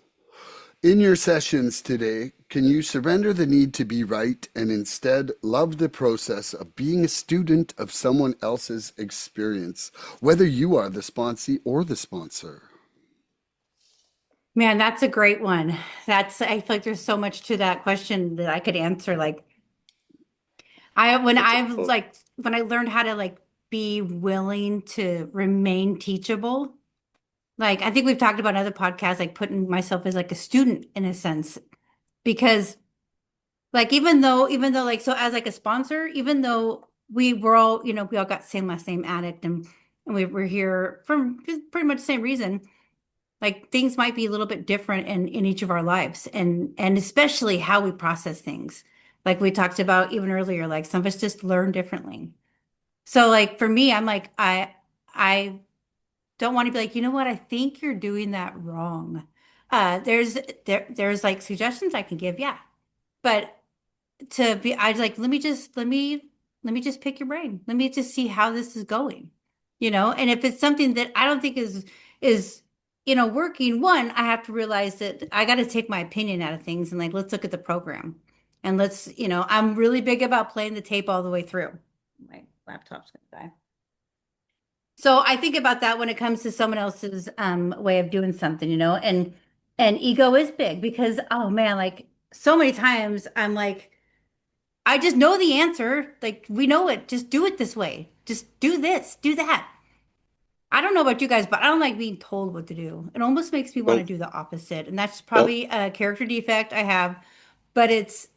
In your sessions today, can you surrender the need to be right and instead love the process of being a student of someone else's experience, whether you are the sponsee or the sponsor? Man, that's a great one. I feel like there's so much to that question that I could answer. Like That's a cool. when I learned how to like be willing to remain teachable. Like I think we've talked about in other podcasts, like putting myself as like a student in a sense, because like even though like so as like a sponsor, even though we were all, we all got same last name addict and we were here for pretty much the same reason. Like things might be a little bit different in each of our lives and especially how we process things. Like we talked about even earlier, like some of us just learn differently. So like for me, I'm like I don't want to be like, you know what, I think you're doing that wrong. There's like suggestions I can give, yeah. But to be I was like, let me just pick your brain. Let me just see how this is going. And if it's something that I don't think is working, one, I have to realize that I got to take my opinion out of things and like let's look at the program. And I'm really big about playing the tape all the way through. My laptop's gonna die. So I think about that when it comes to someone else's way of doing something, and ego is big because oh man, like so many times I'm like, I just know the answer. Like we know it. Just do it this way. Just do this, do that. I don't know about you guys, but I don't like being told what to do. It almost makes me want to Nope. do the opposite. And that's Nope. probably a character defect I have. But it's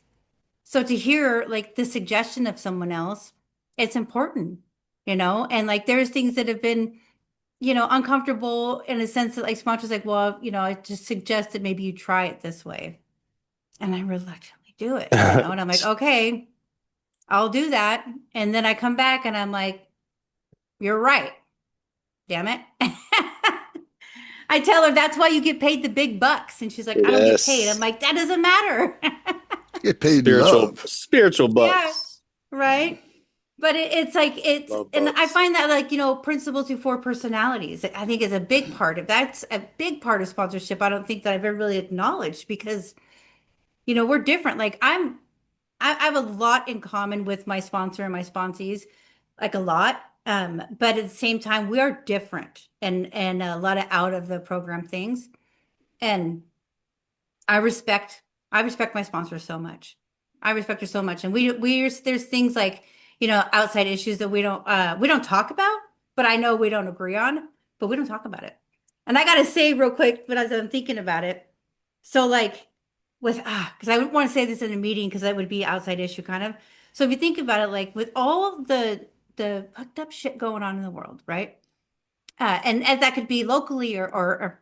so to hear like the suggestion of someone else, it's important, and like there's things that have been, uncomfortable in a sense that like sponsors like, well, I just suggest that maybe you try it this way. And I reluctantly do it, and I'm like, okay, I'll do that. And then I come back and I'm like, you're right. Damn it. I tell her that's why you get paid the big bucks. And she's like, I don't get paid. I'm Yes. like, that doesn't matter. Get paid Spiritual, love. spiritual Yeah, bucks. right. But it's like Love and I bucks. find that like, principles before personalities, I think is a big part of that's a big part of sponsorship. I don't think that I've ever really acknowledged because, we're different. Like I have a lot in common with my sponsor and my sponsees, like a lot. But at the same time, we are different and a lot of out of the program things. And I respect I respect my sponsor so much. I respect her so much. And there's things like, outside issues that we don't talk about, but I know we don't agree on, but we don't talk about it. And I gotta say real quick, but as I'm thinking about it, so like because I wouldn't want to say this in a meeting because that would be outside issue kind of. So if you think about it, like with all of the fucked up shit going on in the world, right? And that could be locally or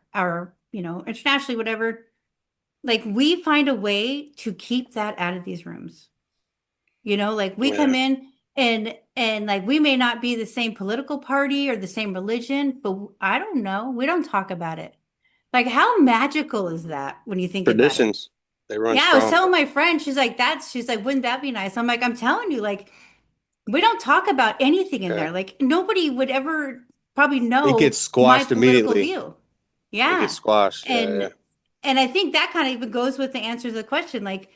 internationally, whatever. Like we find a way to keep that out of these rooms. Like we come Yeah. in and like we may not be the same political party or the same religion, but I don't know. We don't talk about it. Like how magical is that when you think about it? Traditions. They run Yeah, I was strong. telling my friend, she's like, wouldn't that be nice? I'm like, I'm telling you, like, we don't talk about anything in Yeah. there. Like, nobody would ever probably It know gets my squashed political immediately. view. It gets Yeah. squashed. Yeah, yeah. And I think that kind of even goes with the answer to the question. Like,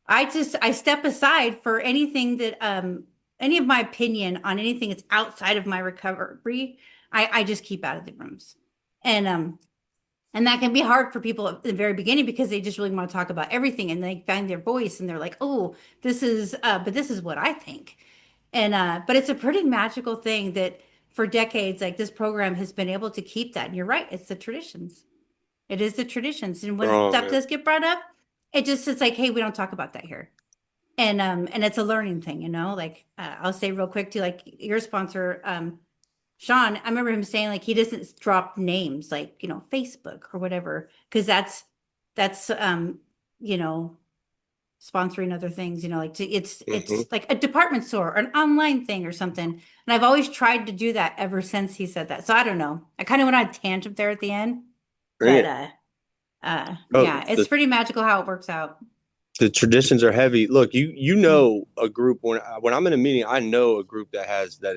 I step aside for anything that any of my opinion on anything that's outside of my recovery. I just keep out of the rooms. And and that can be hard for people at the very beginning because they just really want to talk about everything and they find their voice and they're like, oh, but this is what I think. And but it's a pretty magical thing that for decades, like this program has been able to keep that. And you're right, it's the traditions. It is the traditions. And when Strong, stuff man. does get brought up, it's like, hey, we don't talk about that here. And it's a learning thing, like I'll say real quick to like your sponsor, Sean, I remember him saying like he doesn't drop names like, Facebook or whatever, because that's you know, sponsoring other things, like Hmm. it's like a department store or an online thing or something. And I've always tried to do that ever since he said that. So I don't know. I kind of went on a tangent there at the end, Bring but it. Oh, yeah, it's pretty magical how it works out. the traditions are heavy. Look, you know a group when I'm in a meeting, I know a group that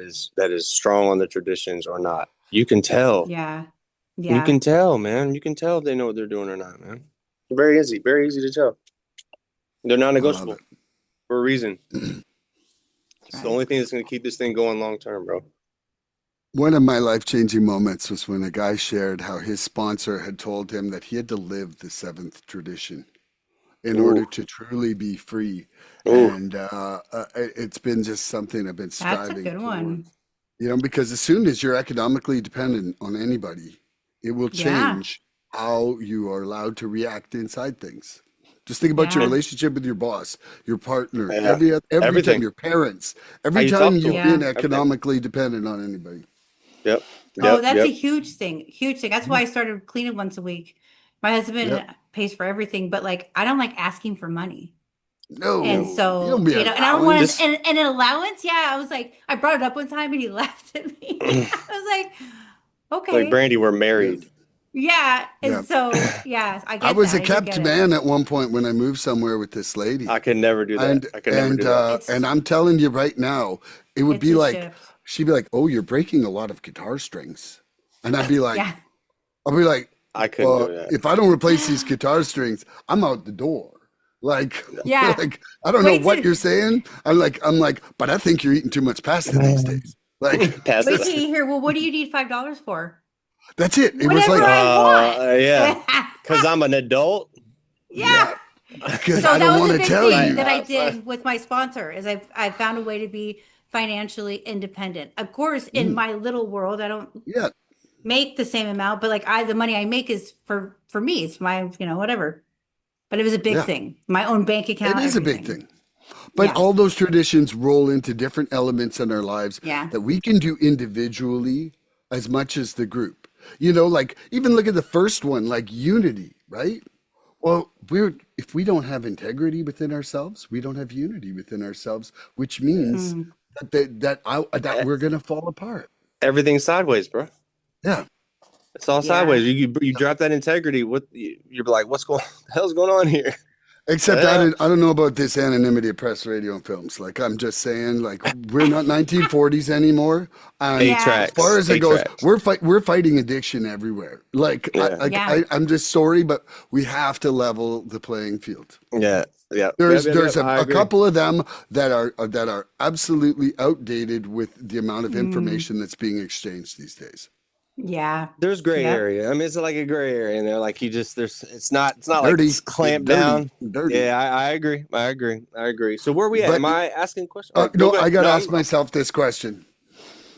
is strong on the traditions or not. You can tell. Yeah. You Yeah. can tell, man. You can tell if they know what they're doing or not, man. Very easy to tell. They're I love non-negotiable it. for a reason. That's It's the right. only thing that's going to keep this thing going long term, bro. One of my life-changing moments was when a guy shared how his sponsor had told him that he had to live the seventh tradition in order Ooh, to truly be free. ooh, And it's been just something I've been That's a striving good for, one. because as soon as you're economically dependent on anybody, it will Yeah. change how you are allowed to react inside things. Just think about your Yeah. relationship with your boss, your partner, yeah, every time everything. your parents, How every you time talk to you've them, been Yeah. everything. economically dependent on anybody. Yep, Oh, yep, that's a yep. huge thing. Huge thing. That's Mhm. why I started cleaning once a week. My Yep. husband pays for everything, but like I don't like asking for money. And No, No, you don't so, be and I don't want allowance. an allowance. Yeah, I was like, I brought it up one time and he laughed at me. like I was like, okay. Brandy, we're Yeah. married. Yeah. Yeah. And so, yeah, I I get was that. a I do kept get it. man at one point when I moved somewhere with this I lady. could never do that. And I could never do that. and It's I'm telling you right now, it would it's be a like shift. she'd be like, "Oh, you're breaking a lot of guitar strings." And Yeah. I'll be like, I couldn't do that. if I don't replace these guitar strings, I'm out the door. Like, Yeah. like I don't know Wait what till you're saying. I'm like, but I think you're eating too much pasta these days. Like, Pass wait till it. you hear, well, what do you need $5 for? that's it. It was Whatever like, I Yeah, want. because I'm an adult. Yeah. yeah, because So I that don't was want a to big tell thing Like, that you. I did with my sponsor is I found a way to be financially independent. Of course, in Mm, my little world, I don't yeah, make the same amount, but like the money I make is for me. It's my, whatever. But it was a big yeah, thing. My own bank it account, is a big everything. thing. But Yeah. all those traditions roll into different elements in our lives Yeah. that we can do individually as much as the group. Like even look at the first one, like unity, right? Well, if we don't have integrity within ourselves, we don't have unity within ourselves, which means Mm. that e- we're gonna fall apart. everything's sideways, bro. Yeah. It's all Yeah. sideways. You drop that integrity. You're like, what's going? The hell's going on here? Except Well, I don't know about this anonymity of press, radio, and films. Like I'm just saying, like we're not 1940s anymore. And eight Yeah. as far tracks, as it eight goes, tracks. we're fighting addiction everywhere. Like Yeah, Yeah. I'm just sorry, but we have to level the playing field. yeah, yeah, yep, There's yep, yep. there's I a agree. couple of them that are absolutely outdated with the amount of Mm. information that's being exchanged these days. Yeah. There's gray Yep. area. I mean, it's like a gray area in there. Like you just there's it's not like Dirty, clamped dirty, down. dirty. Yeah, I agree. I agree. I agree. So where we at? But Am I asking a question? Or go no, go I ahead. got to No, ask myself this question.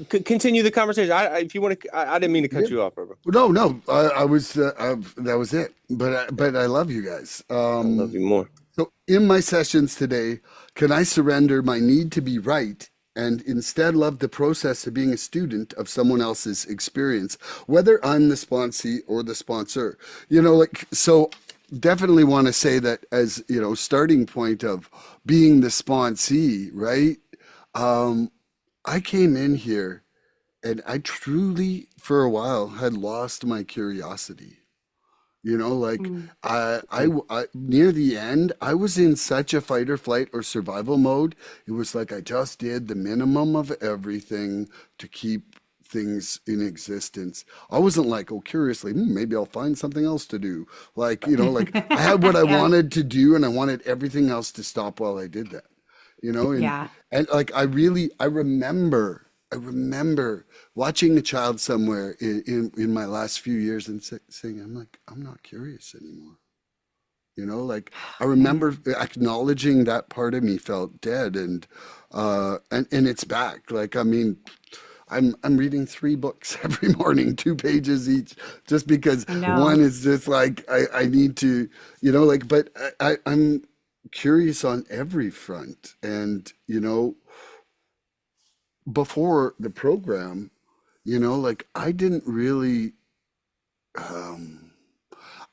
continue the conversation. If you want to, I didn't mean to Yeah. cut you off, bro. No, no, I was that was it. But I love you guys. I love you more. So in my sessions today, can I surrender my need to be right and instead love the process of being a student of someone else's experience, whether I'm the sponsee or the sponsor? Like so. Definitely want to say that as starting point of being the sponsee, right? Um, I came in here and I truly, for a while, had lost my curiosity. Like Mm. I near the end, I was in such a fight or flight or survival mode. It was like I just did the minimum of everything to keep things in existence. I wasn't like, oh, curiously, maybe I'll find something else to do. Like I had what I Yeah. wanted to do, and I wanted everything else to stop while I did that. You know, and Yeah. and like I remember watching a child somewhere in my last few years and saying, I'm like, I'm not curious anymore. Like I Man. remember acknowledging that part of me felt dead and it's back. Like, I mean, I'm reading 3 books every morning, 2 pages each, just because I one know. is just like I need to, like, but I'm curious on every front. And, before the program, like um,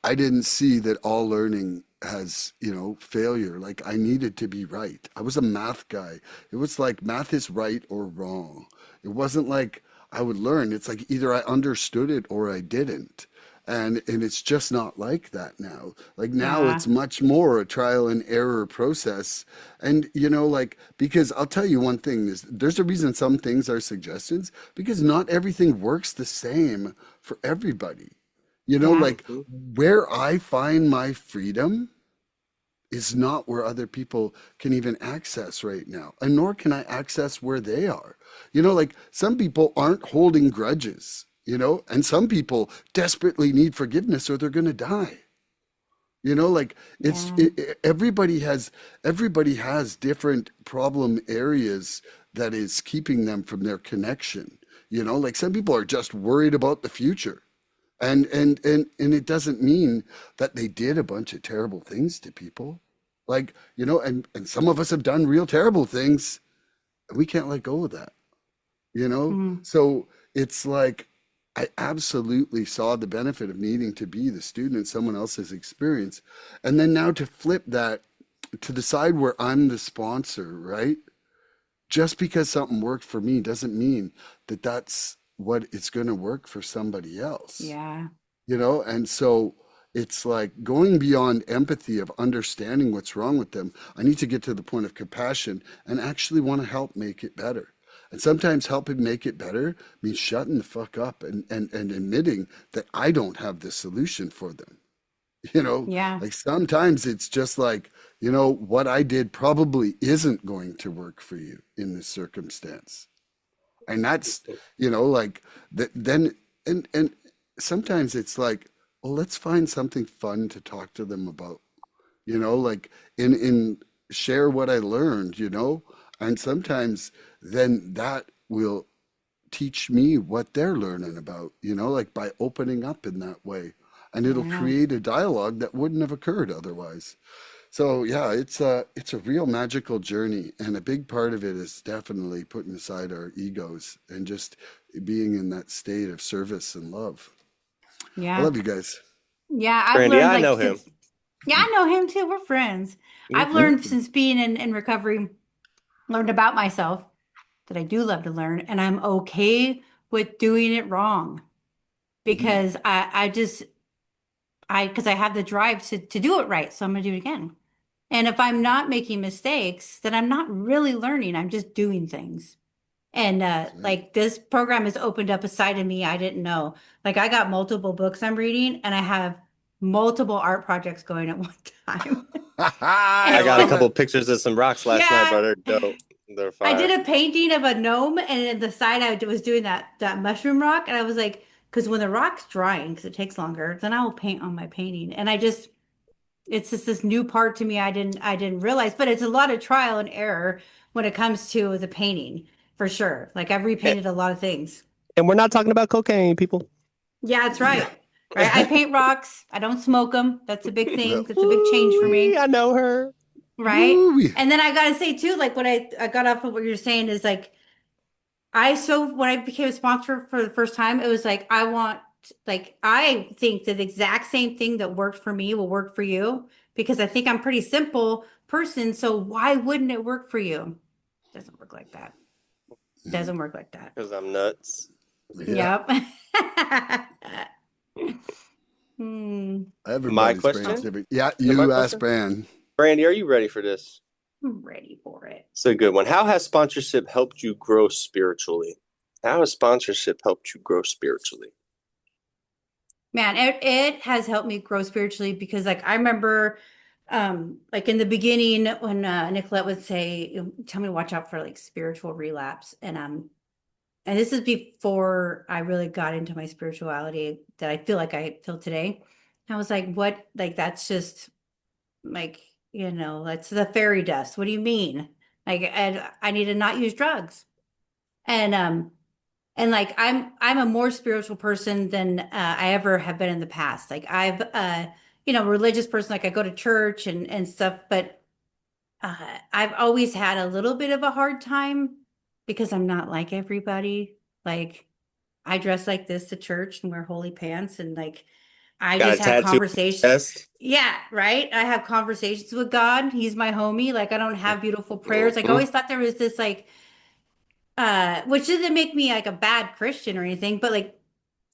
I didn't see that all learning has, failure. Like I needed to be right. I was a math guy. It was like math is right or wrong. It wasn't like I would learn. It's like either I understood it or I didn't. And it's just not like that now. Like now Yeah. it's much more a trial and error process. And like because I'll tell you one thing, there's a reason some things are suggestions because not everything works the same for everybody. Yeah. Like where I find my freedom is not where other people can even access right now. And nor can I access where they are. Like some people aren't holding grudges, and some people desperately need forgiveness or they're going to die. Like Yeah. everybody has different problem areas that is keeping them from their connection. Like some people are just worried about the future. And it doesn't mean that they did a bunch of terrible things to people. Like, and some of us have done real terrible things and we can't let go of that, you know? Mm. So it's like I absolutely saw the benefit of needing to be the student in someone else's experience. And then now to flip that to the side where I'm the sponsor, right? Just because something worked for me doesn't mean that that's what it's going to work for somebody else, Yeah. and so it's like going beyond empathy of understanding what's wrong with them. I need to get to the point of compassion and actually want to help make it better. And sometimes helping make it better means shutting the fuck up and admitting that I don't have the solution for them. Yeah. Like sometimes it's just like, what I did probably isn't going to work for you in this circumstance. And that's, like that then and sometimes it's like, well, let's find something fun to talk to them about, like in share what I learned, and sometimes then that will teach me what they're learning about, like by opening up in that way. And it'll Yeah. create a dialogue that wouldn't have occurred otherwise. So yeah, it's a real magical journey, and a big part of it is definitely putting aside our egos and just being in that state of service and love. I Yeah. love you guys. Yeah. I've Brandy, learned I like know him. since, yeah, I know him too. We're friends. I've Hmm. learned since being in recovery, learned about myself that I do love to learn, and I'm okay with doing it wrong Mhm. because because I have the drive to do it right. So I'm going to do it again. And if I'm not making mistakes, then I'm not really learning. I'm just doing things. And That's right. like this program has opened up a side of me I didn't know. Like I got multiple books I'm reading and I have multiple art projects going at one time. I I got a love couple it. pictures of some rocks last night, Yeah. bro. They're dope. They're I fire. did a painting of a gnome and then the side I was doing that mushroom rock and I was like, because when the rock's drying, because it takes longer, then I will paint on my painting. And it's just this new part to me I didn't realize, but it's a lot of trial and error when it comes to the painting, for sure. Like I've And, repainted a lot of things. and we're not talking about cocaine, people. Yeah, that's Yeah. right. Right. I paint rocks. I don't smoke them. That's a big thing. Well, That's a big change for Ooh, me. I know her. Right. woo. And then I gotta say too, like what I got off of what you're saying is like when I became a sponsor for the first time, it was like I think that the exact same thing that worked for me will work for you because I think I'm a pretty simple person. So why wouldn't it work for you? Doesn't work like that. Yeah. Doesn't work like that. Because I'm nuts. Yeah. Yep. Hmm. My Everybody's brain's question? different. Yeah, Is it my you asked question? Bran. Brandy, are you ready for this? I'm ready for it. It's a good one. How has sponsorship helped you grow spiritually? How has sponsorship helped you grow spiritually? Man, it has helped me grow spiritually because like I remember like in the beginning when Nicolette would say, tell me to watch out for like spiritual relapse. And this is before I really got into my spirituality that I feel like I feel today. I was like, what? Like that's just like, that's the fairy dust. What do you mean? Like I need to not use drugs. And and like I'm a more spiritual person than I ever have been in the past. Like I've religious person, like I go to church and stuff, but I've always had a little bit of a hard time because I'm not like everybody. Like I dress like this to church and wear holy pants and like I Got a just have tattoo on conversations. your chest? Yeah, right. I have conversations with God. He's my homie. Like I don't have beautiful prayers. Like I Mhm. always thought there was this like which doesn't make me like a bad Christian or anything, but like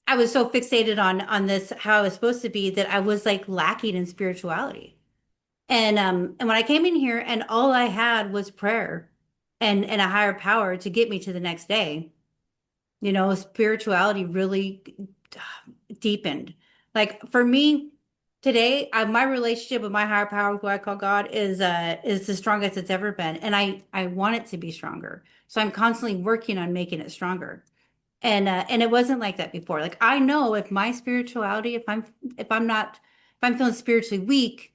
I was so fixated on this how I was supposed to be that I was like lacking in spirituality. And when I came in here and all I had was prayer and a higher power to get me to the next day, spirituality really deepened. Like for me today, my relationship with my higher power, who I call God, is the strongest it's ever been, and I want it to be stronger. So I'm constantly working on making it stronger. And it wasn't like that before. Like I know if my spirituality, if I'm feeling spiritually weak,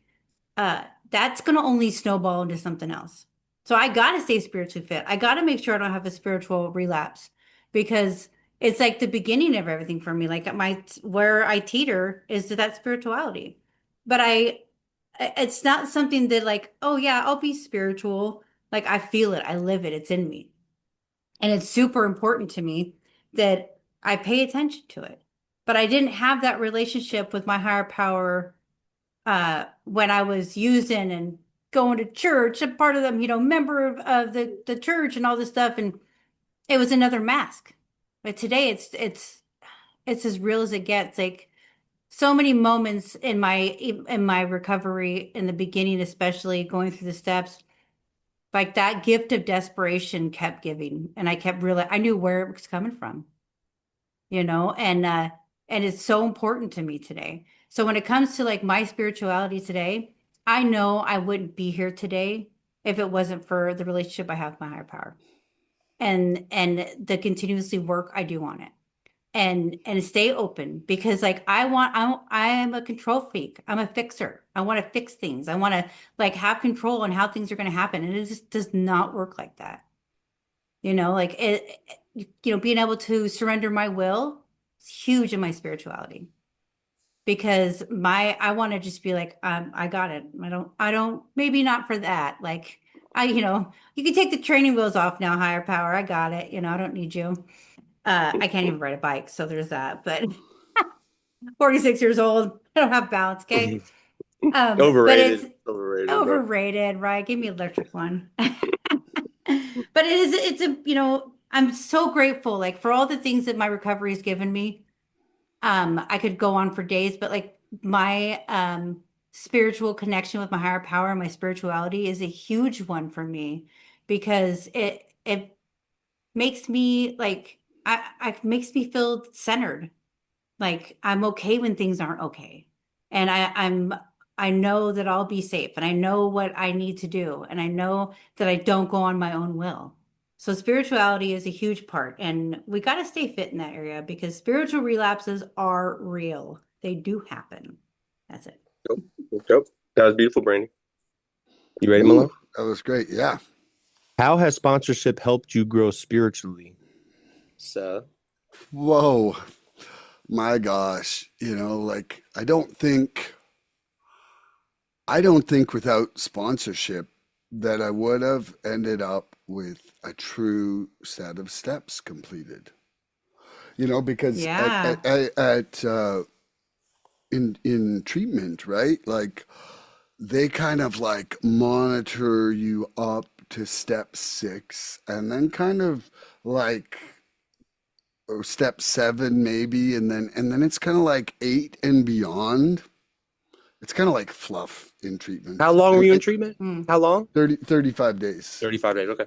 uh, that's gonna only snowball into something else. So I gotta stay spiritually fit. I gotta make sure I don't have a spiritual relapse because it's like the beginning of everything for me. Like my where I teeter is to that spirituality. But it's not something that like, oh yeah, I'll be spiritual. Like I feel it, I live it, it's in me. And it's super important to me that I pay attention to it. But I didn't have that relationship with my higher power when I was using and going to church, a part of them, member of the church and all this stuff. And it was another mask. But today it's as real as it gets. Like so many moments in my recovery in the beginning, especially going through the steps, like that gift of desperation kept giving. And I kept really I knew where it was coming from, and it's so important to me today. So when it comes to like my spirituality today, I know I wouldn't be here today if it wasn't for the relationship I have with my higher power and the continuously work I do on it and stay open because like I am a control freak. I'm a fixer. I want to fix things. I want to like have control on how things are going to happen, and it just does not work like that. Like being able to surrender my will is huge in my spirituality because I want to just be like, I got it. I don't, maybe not for that. Like you can take the training wheels off now, higher power. I got it. I don't need you. I can't even ride a bike. So there's that, but 46 years old, I don't have balance. Okay. But it's Overrated. Overrated, bro. overrated, right? Give me an electric one. But it's I'm so grateful like for all the things that my recovery has given me. I could go on for days, but like my spiritual connection with my higher power and my spirituality is a huge one for me because it makes me like I makes me feel centered. Like I'm okay when things aren't okay. And I know that I'll be safe and I know what I need to do and I know that I don't go on my own will. So spirituality is a huge part and we got to stay fit in that area because spiritual relapses are real. They do happen. That's it. Nope. Nope. That was beautiful, Brandy. You ready, Ooh, Malone? that was great. Yeah. How has sponsorship helped you grow spiritually? So, Whoa. My gosh. Like I don't think without sponsorship that I would have ended up with a true set of steps completed. Because Yeah. in treatment, right? Like they kind of like monitor you up to step 6 and then kind of like or step 7 maybe and then it's kind of like 8 and beyond. It's kind of like fluff in treatment. how long were And you in I treatment? Mm. How long? 35 days. 35 days. Okay.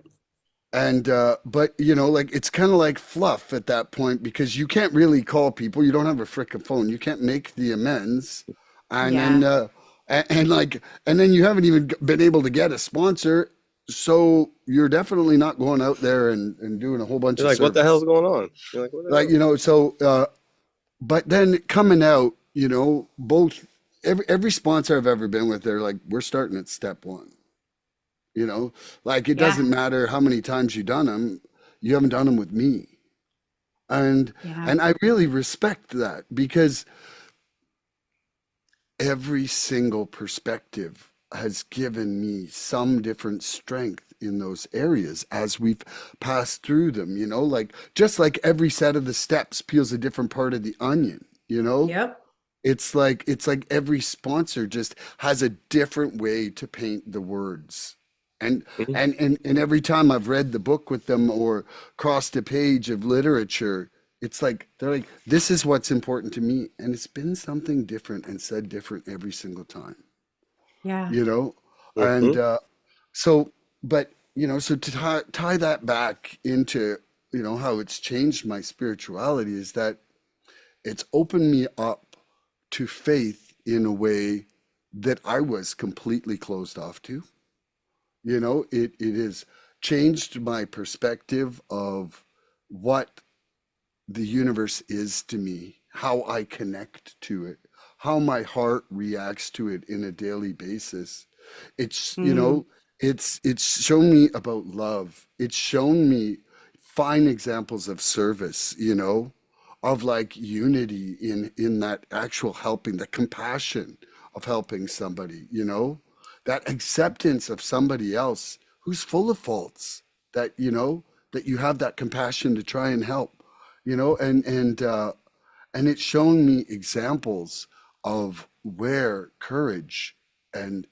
And but like it's kind of like fluff at that point because you can't really call people. You don't have a frickin' phone. You can't make the amends, and then Yeah. and then you haven't even been able to get a sponsor. So you're definitely not going out there and doing a whole bunch You're of like, what the hell's service. going on? You're like, what the Like hell? so. But then coming out, both every sponsor I've ever been with, they're like, we're starting at step 1. Like it Yeah. doesn't matter how many times you've done them, you haven't done them with me. And Yeah. and I really respect that because every single perspective has given me some different strength in those areas as we've passed through them, like just like every set of the steps peels a different part of the onion. Yep. It's like every sponsor just has a different way to paint the words. And Mhm. and every time I've read the book with them or crossed a page of literature, it's like they're like, this is what's important to me. And it's been something different and said different every single time, Yeah. you know? And Mhm. so, but, so to tie that back into, how it's changed my spirituality is that it's opened me up to faith in a way that I was completely closed off to. You know, it has changed my perspective of what the universe is to me, how I connect to it, how my heart reacts to it in a daily basis. It's, you Mm, know, it's shown me about love. It's shown me fine examples of service, you know, of like unity in that actual helping, the compassion of helping somebody, you know, that acceptance of somebody else who's full of faults, that, you know, that you have that compassion to try and help, you know, and it's shown me examples of where courage and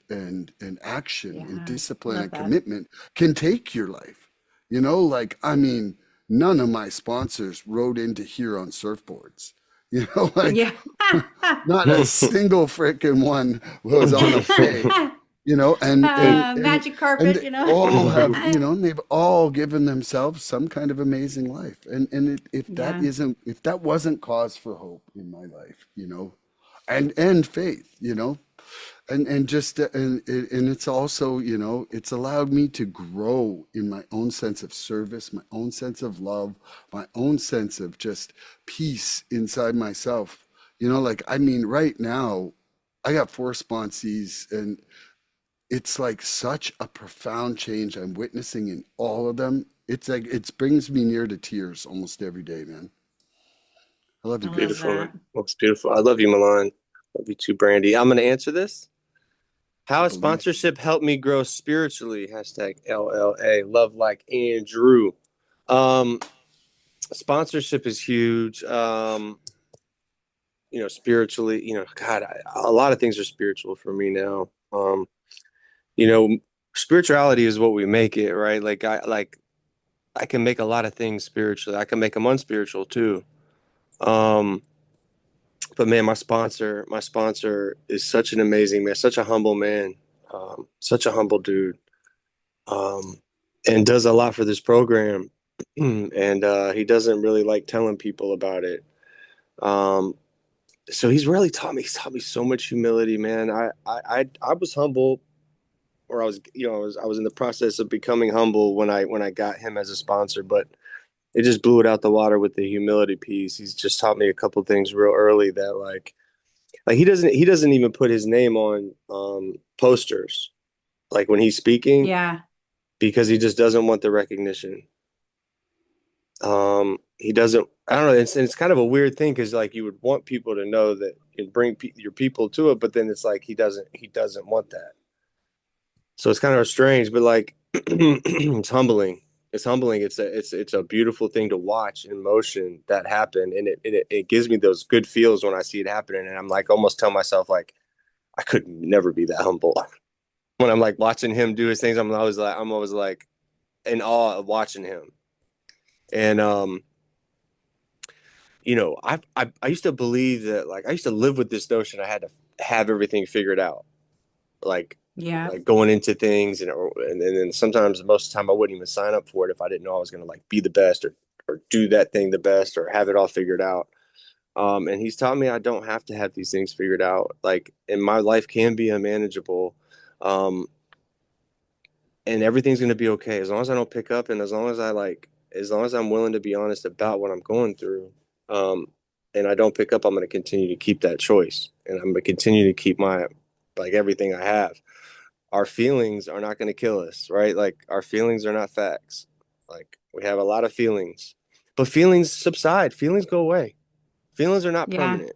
action and yeah, discipline love and that. commitment can take your life. You know, like, I mean, none of my sponsors rode into here on surfboards. You know, like, Yeah. not a single freaking one was on a bay. You know, Magic and carpet, they you know. all have, you know, and they've all given themselves some kind of amazing life. If that Yeah. isn't, if that wasn't cause for hope in my life, you know, and faith, you know, and just and it's also, you know, it's allowed me to grow in my own sense of service, my own sense of love, my own sense of just peace inside myself. You know, like, I mean, right now I got four sponsees, and it's like such a profound change I'm witnessing in all of them. It's like it brings me near to tears almost every day, man. I love I you love guys. Beautiful, man. that. Looks beautiful. I love you, Milan. Love you too, Brandy. I'm gonna answer this. How I has believe. sponsorship helped me grow spiritually? Hashtag LLA. Love like Andrew. Um, Sponsorship is huge. Spiritually, God, a lot of things are spiritual for me now. You know, spirituality is what we make it, right? I can make a lot of things spiritually. I can make them unspiritual too. Um, but man, my sponsor is such an amazing man, such a humble man, such a humble dude, um, and does a lot for this program. And he doesn't really like telling people about it. Um, so he's taught me so much humility, man. I was humble, or I was in the process of becoming humble when I got him as a sponsor, but it just blew it out the water with the humility piece. He's just taught me a couple things real early that like he doesn't even put his name on posters like when he's speaking, Yeah. because he just doesn't want the recognition. He doesn't. I don't know. It's kind of a weird thing, because like you would want people to know that and bring your people to it, but then it's like he doesn't want that. So it's kind of strange, but like it's humbling. It's humbling. It's a beautiful thing to watch in motion that happen, and it gives me those good feels when I see it happening, and I'm like almost tell myself like I could never be that humble. When I'm like watching him do his things, I'm always like in awe of watching him. And I used to believe that, like, I used to live with this notion I had to have everything figured out, like Yeah. like going into things, and then sometimes most of the time I wouldn't even sign up for it if I didn't know I was going to like be the best, or do that thing the best, or have it all figured out. And he's taught me I don't have to have these things figured out. Like, and my life can be unmanageable. Um, and everything's going to be okay as long as I don't pick up, and as long as I'm willing to be honest about what I'm going through. Um, and I don't pick up, I'm going to continue to keep that choice, and I'm going to continue to keep my like everything I have. Our feelings are not going to kill us, right? Like, our feelings are not facts. Like, we have a lot of feelings, but feelings subside, feelings go away. Feelings are not Yeah. permanent,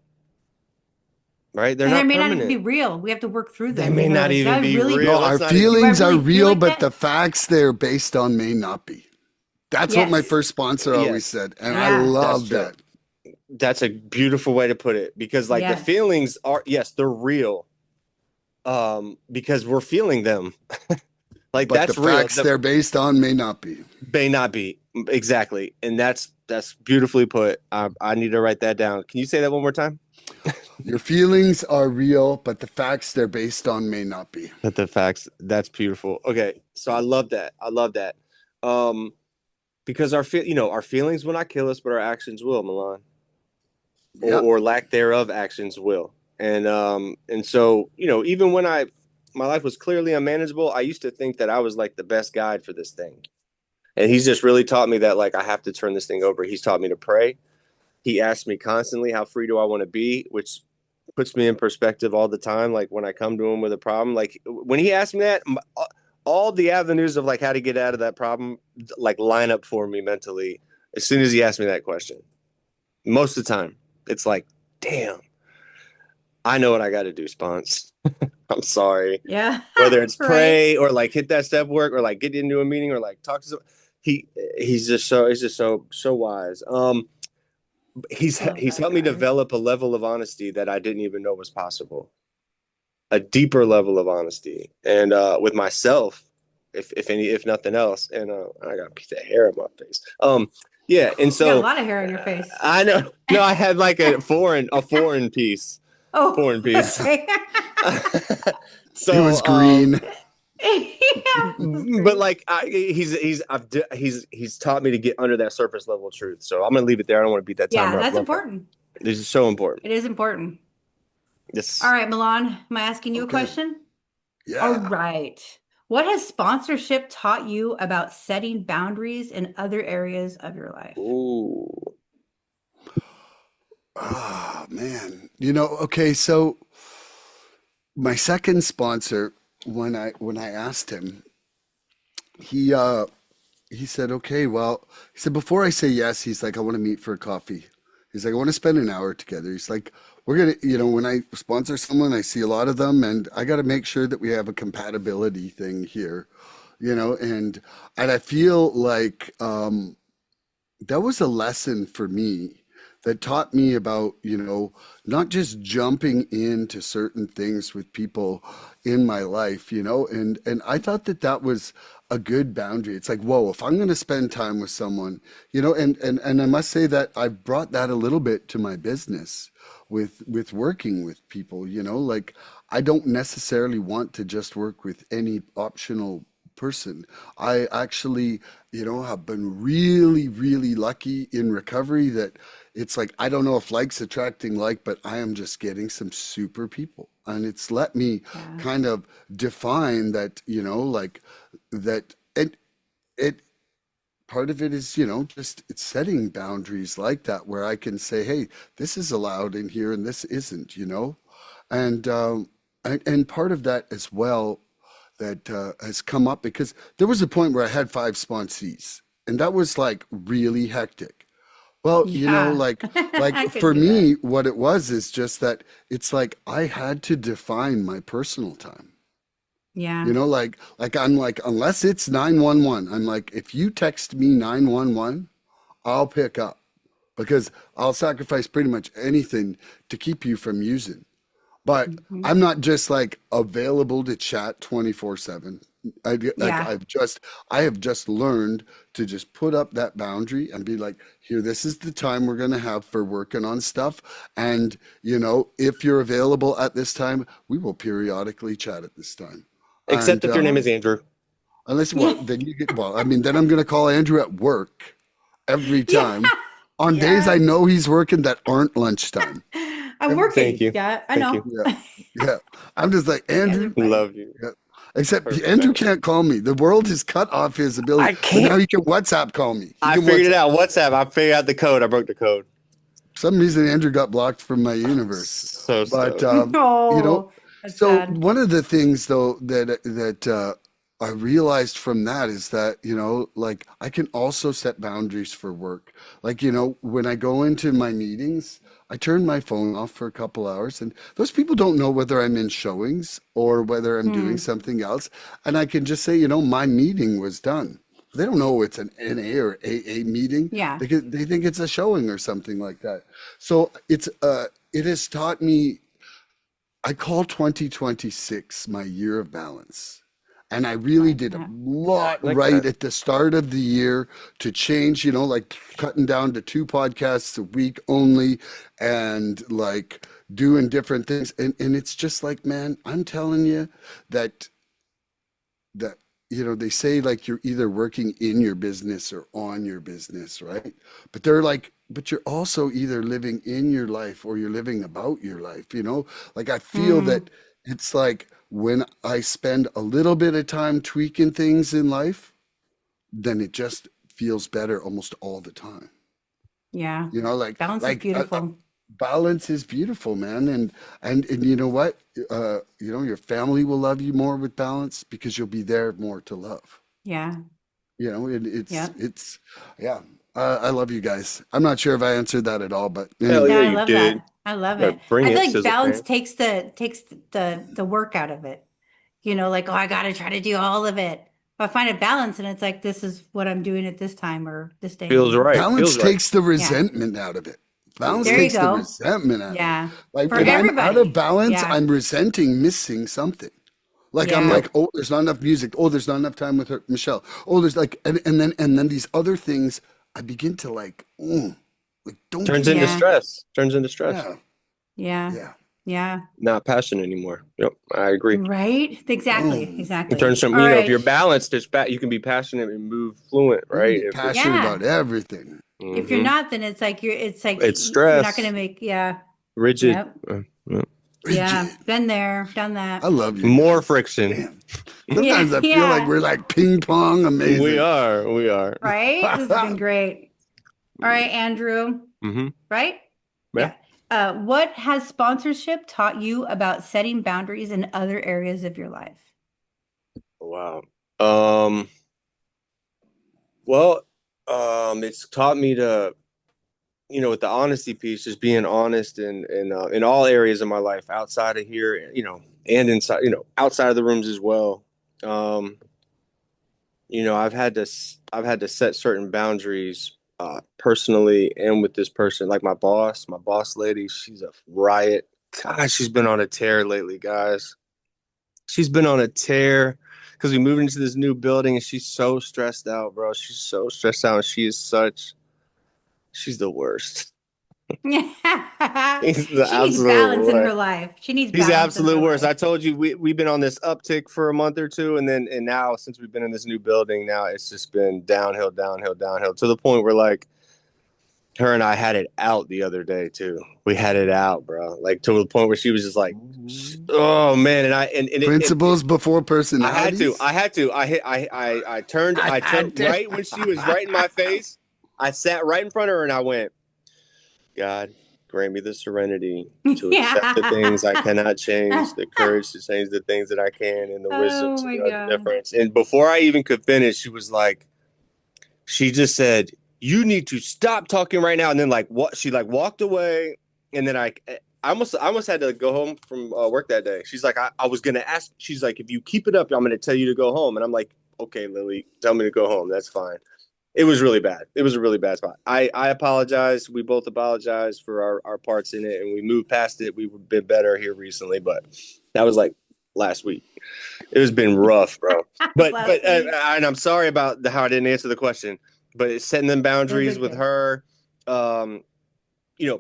right? They're And they not may not even be permanent. real. We have to work through They them. You may know, not like, do even I be really, No, real. our Let's not even. do I feelings are really feel real, like but that? the facts they're based on may not be. That's what my Yes. first sponsor always Yes, said, and I Yeah. that's love true. that. That's a beautiful way to put it, because like the Yes. feelings are, yes, they're real. Because we're feeling them. Like, But the that's real. facts The they're based on may not be. may not be exactly, and that's beautifully put. I need to write that down. Can you say that one more time? Your feelings are real, but the facts they're based on may not be. That the facts. That's beautiful. Okay, so I love that. I love that. Um, because our feelings will not kill us, but our actions will, Milan, Yeah. or lack thereof actions will. And so, even when my life was clearly unmanageable, I used to think that I was like the best guide for this thing. And he's just really taught me that, like, I have to turn this thing over. He's taught me to pray. He asks me constantly, how free do I want to be? Which puts me in perspective all the time. Like, when I come to him with a problem, like when he asked me that, all the avenues of like how to get out of that problem, like, line up for me mentally as soon as he asked me that question. Most of the time, it's like, damn, I know what I got to do, Spons. I'm sorry. Yeah. Whether it's Right. pray or like hit that step work or like get into a meeting or like talk to someone, he's just so wise. He's Love that helped me guy. develop a level of honesty that I didn't even know was possible. A deeper level of honesty, and with myself, if nothing else. And I got a piece of hair on my face. Yeah, and You got a so lot of hair on your face. I know. No, I had like a foreign piece. Oh, Foreign piece. okay. So It was green. Yeah, but like he's taught me to get under that surface level truth. So I'm gonna leave it there. I don't want to beat that yeah, timer up. that's important. This is so important. It is important. Yes. All right, Milan, am I asking you a Okay. question? Yeah. All right. What has sponsorship taught you about setting boundaries in other areas of your life? Ooh. Oh, man. Okay, so my second sponsor, when I asked him, he said, okay, well, he said, before I say yes, he's like, I want to meet for a coffee. He's like, I want to spend an hour together. He's like, we're going to, when I sponsor someone, I see a lot of them, and I got to make sure that we have a compatibility thing here, and I feel like that was a lesson for me that taught me about, not just jumping into certain things with people in my life, and I thought that that was a good boundary. It's like, whoa, if I'm going to spend time with someone, and I must say that I've brought that a little bit to my business with working with people, like I don't necessarily want to just work with any optional person. I actually, have been really, really lucky in recovery that it's like, I don't know if like's attracting like, but I am just getting some super people. And it's let me Yeah. kind of define that, like that it part of it is, just it's setting boundaries like that where I can say, hey, this is allowed in here and this isn't, and and part of that as well that has come up because there was a point where I had five sponsees, and that was like really hectic. Well, Yeah. like I could for do that. me, what it was is just that it's like I had to define my personal time. Yeah. Like I'm like, unless it's 911, I'm like, if you text me 911, I'll pick up because I'll sacrifice pretty much anything to keep you from using. But Mhm. I'm not just like available to chat 24/7. Yeah. I have just learned to just put up that boundary and be like, here, this is the time we're going to have for working on stuff. And, if you're available at this time, we will periodically chat at this time. Except And if your name is Andrew. unless, Yeah. well, then you get, well, I mean, then I'm going to call Andrew at work every Yeah. time on days I Yeah. know he's working that aren't lunchtime. I'm Every, Thank working. you. Yeah, I Thank know. you. yeah, yeah. I'm just like, You guys are Andrew, funny. Love you. yeah. Except Perfect, Andrew man. can't call me. The world has cut off his ability. I But now can't. he can WhatsApp call me. He I can figured it WhatsApp. out. WhatsApp. I figured out the code. I broke the code. For some reason, Andrew got blocked from my universe. So But stoked. Oh, that's so sad. one of the things though that I realized from that is that like I can also set boundaries for work. Like when I go into my meetings, I turn my phone off for a couple hours, and those people don't know whether I'm in showings or whether I'm doing Hmm. something else, and I can just say my meeting was done. They don't know it's an NA or AA meeting. Yeah. They think it's a showing or something like that. So it has taught me. I call 2026 my year of balance. And I really Like did a that. lot I like right that. at the start of the year to change, like cutting down to two podcasts a week only and like doing different things. And it's just like, man, I'm telling you that that they say like you're either working in your business or on your business, right? But they're like, but you're also either living in your life or you're living about your life. Like I feel Mm, that it's like when I spend a little bit of time tweaking things in life, then it just feels better almost all the time. yeah. You know, like Balance is like beautiful. balance is beautiful, man. And you know what? Your family will love you more with balance because you'll be there more to love. Yeah. And it's Yep. it's yeah. I love you guys. I'm not sure if I answered that at all, but Hell No, yeah, I anyway. you love did. that. I love Right, it. bring I feel it, like Sizzle balance Pants. takes the work out of it. Like, oh, I gotta try to do all of it. But I find a balance and it's like this is what I'm doing at this time or this day Feels and right. Balance Feels right. takes the yeah. resentment out of it. Balance There Hmm. you takes the go. resentment out of it. Yeah. Like For when I'm out of everybody. balance, Yeah. I'm resenting missing something. Like I'm Yeah. Yep. like, oh, there's not enough music. Oh, there's not enough time with her, Michelle. Oh, there's like, and then these other things, I begin to like, don't Turns do into Yeah. that. stress. Turns into stress. Yeah, Yeah. yeah. Yeah. Not passion anymore. Yep, I agree. Right? Exactly. Boom. It Exactly. turns from, All if you're right. balanced, you can be passionate and move fluent, You can right? be If it's, passionate Yeah. about everything. If you're hmm not, then it's like it's you're not gonna stress, make, yeah. rigid, Yep. yeah. Yeah. Rigid. Been there, done that. I love you More guys. friction. Damn. Yeah. Sometimes I feel like Yeah. we're like ping pong. We Amazing. are. We are. Right? This has been great. All right, Andrew. Mm-hmm. Right? Yeah. Yeah. What has sponsorship taught you about setting boundaries in other areas of your life? Wow. Um, well, it's taught me to, with the honesty piece, just being honest in all areas of my life, outside of here, and inside, outside of the rooms as well. Um, I've had to set certain boundaries, personally and with this person, like my boss lady. She's a riot. God, she's been on a tear lately, guys. She's been on a tear because we moved into this new building and she's so stressed out, bro. She's so stressed out. And she's the worst. Yeah. He's the She needs absolute balance in her worst. life. She needs He's the balance in absolute her worst. life. I told you we've been on this uptick for a month or two, and now since we've been in this new building, now it's just been downhill, downhill, downhill to the point where like her and I had it out the other day too. We had it out, bro. Like to the point where she was just like, "Oh man!" And Principles before I had to. personalities. I had to. I hit. I turned. I I had turned to. right when she was right in my face. I sat right in front of her and I went, God, grant me the serenity to accept the things I Yeah. cannot change, the courage to change the things that I can, and the wisdom Oh to my know the God. difference. And before I even could finish, she was like, she just said, "You need to stop talking right now." And then like what? She like walked away, and then I almost had to go home from work that day. She's like, I was gonna ask. She's like, if you keep it up, I'm gonna tell you to go home. And I'm like, okay, Lily, tell me to go home. That's fine. It was really bad. It was a really bad spot. I apologize. We both apologize for our parts in it, and we moved past it. We've been better here recently, but that was like last week. It has been rough, bro. But Last week. and I'm sorry about how I didn't answer the question. But it's setting them That's boundaries with okay. her. Um,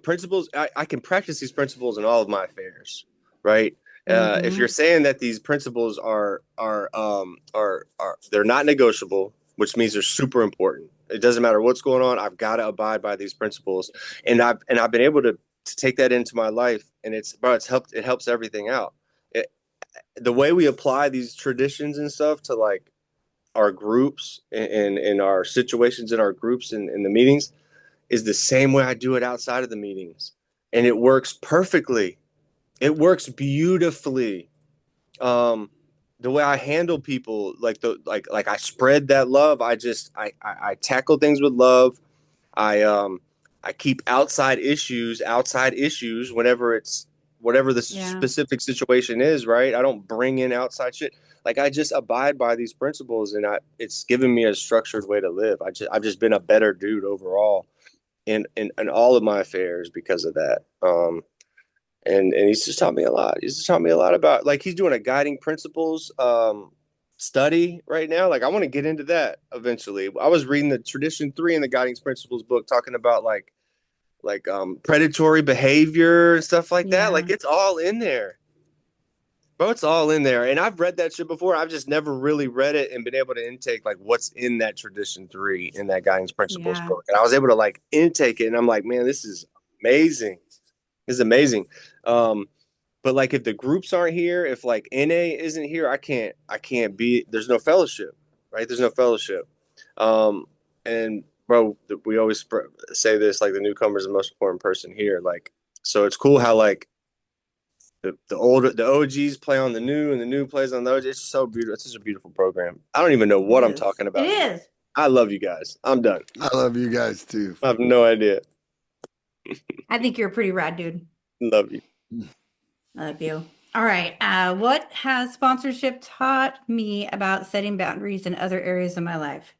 principles. I can practice these principles in all of my affairs, right? If you're Hmm. saying that these principles are they're not negotiable, which means they're super important. It doesn't matter what's going on. I've got to abide by these principles, and I've been able to take that into my life, and it's helped. It helps everything out. It, the way we apply these traditions and stuff to like our groups and our situations in our groups and in the meetings is the same way I do it outside of the meetings. And it works perfectly. It works beautifully. Um, the way I handle people, like I spread that love. I tackle things with love. I keep outside issues whenever it's whatever the Yeah. specific situation is, right? I don't bring in outside shit. Like I just abide by these principles, and it's given me a structured way to live. I've just been a better dude overall in all of my affairs because of that. And he's just taught me a lot. He's just taught me a lot about like he's doing a guiding principles study right now. Like I want to get into that eventually. I was reading the Tradition 3 in the Guiding Principles book talking about predatory behavior and stuff like that. Yeah. Like it's all in there. Bro, it's all in there. And I've read that shit before. I've just never really read it and been able to intake like what's in that tradition three in that guiding principles Yeah. book. And I was able to like intake it and I'm like, man, this is amazing. This is amazing. But like if the groups aren't here, if like NA isn't here, I can't be, there's no fellowship, right? There's no fellowship. And bro, we always say this, like the newcomer is the most important person here. Like, so it's cool how like the OGs play on the new and the new plays on the OG. It's so beautiful. It's such a beautiful program. I don't even know It what I'm is. talking It about anymore. is. I love you guys. I'm done. I love you guys too. I have no idea. I think you're a pretty rad dude. Love you. Love you. All right. What has sponsorship taught me about setting boundaries in other areas of my life?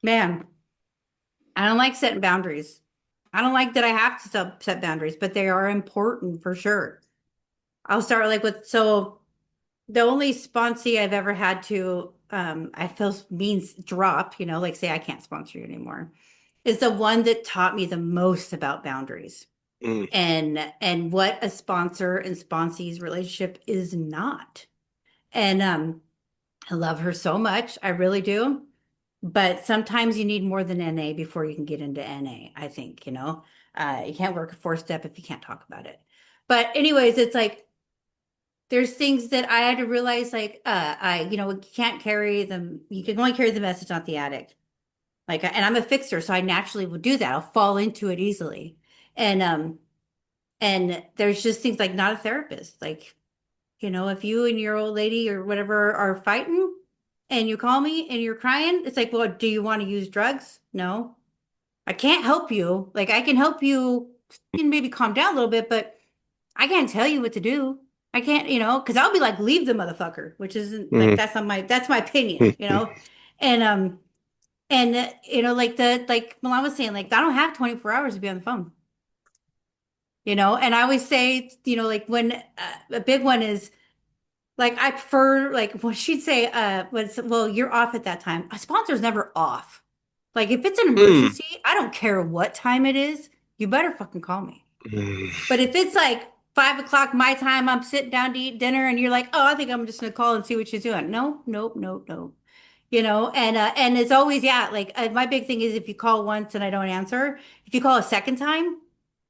Man, I don't like setting boundaries. I don't like that I have to set boundaries, but they are important for sure. I'll start like with, so the only sponsee I've ever had to, I feel means drop, like say I can't sponsor you anymore, is the one that taught me the most about boundaries Mm. and what a sponsor and sponsee's relationship is not. And I love her so much. I really do. But sometimes you need more than NA before you can get into NA, I think, you can't work a four step if you can't talk about it. But anyways, it's like there's things that I had to realize, like you can't carry them. You can only carry the message, not the addict. Like, and I'm a fixer, so I naturally would do that. I'll fall into it easily. And there's just things like not a therapist. Like, if you and your old lady or whatever are fighting and you call me and you're crying, it's like, well, do you want to use drugs? No, I can't help you. Like, I can help you maybe calm down a little bit, but I can't tell you what to do. I can't, because I'll be like, leave the motherfucker, which isn't like, that's my opinion, and, like Milan was saying, like, I don't have 24 hours to be on the phone. And I always say, like when a big one is like, I prefer, like what she'd say, well, you're off at that time. A sponsor's never off. Like if it's an emergency, I don't care what time it is, you better fucking call me. But if it's like 5 o'clock my time, I'm sitting down to eat dinner and you're like, oh, I think I'm just gonna call and see what she's doing. No, nope, nope, nope. And it's always, yeah, like my big thing is if you call once and I don't answer, if you call a second time,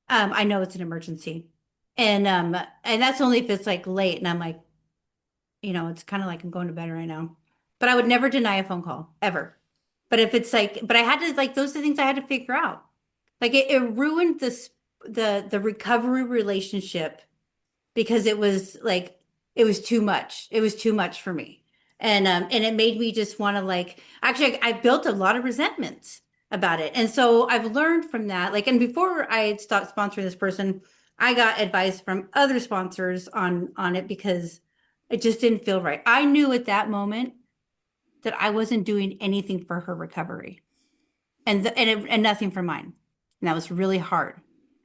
I know it's an emergency. And that's only if it's like late and I'm like, it's kind of like I'm going to bed right now. But I would never deny a phone call ever. But if it's like, but I had to like those are the things I had to figure out. Like it ruined the recovery relationship because it was like it was too much. It was too much for me. And it made me just want to like actually I built a lot of resentments about it. And so I've learned from that. Like, and before I had stopped sponsoring this person, I got advice from other sponsors on it because it just didn't feel right. I knew at that moment that I wasn't doing anything for her recovery and nothing for mine. And that was really hard.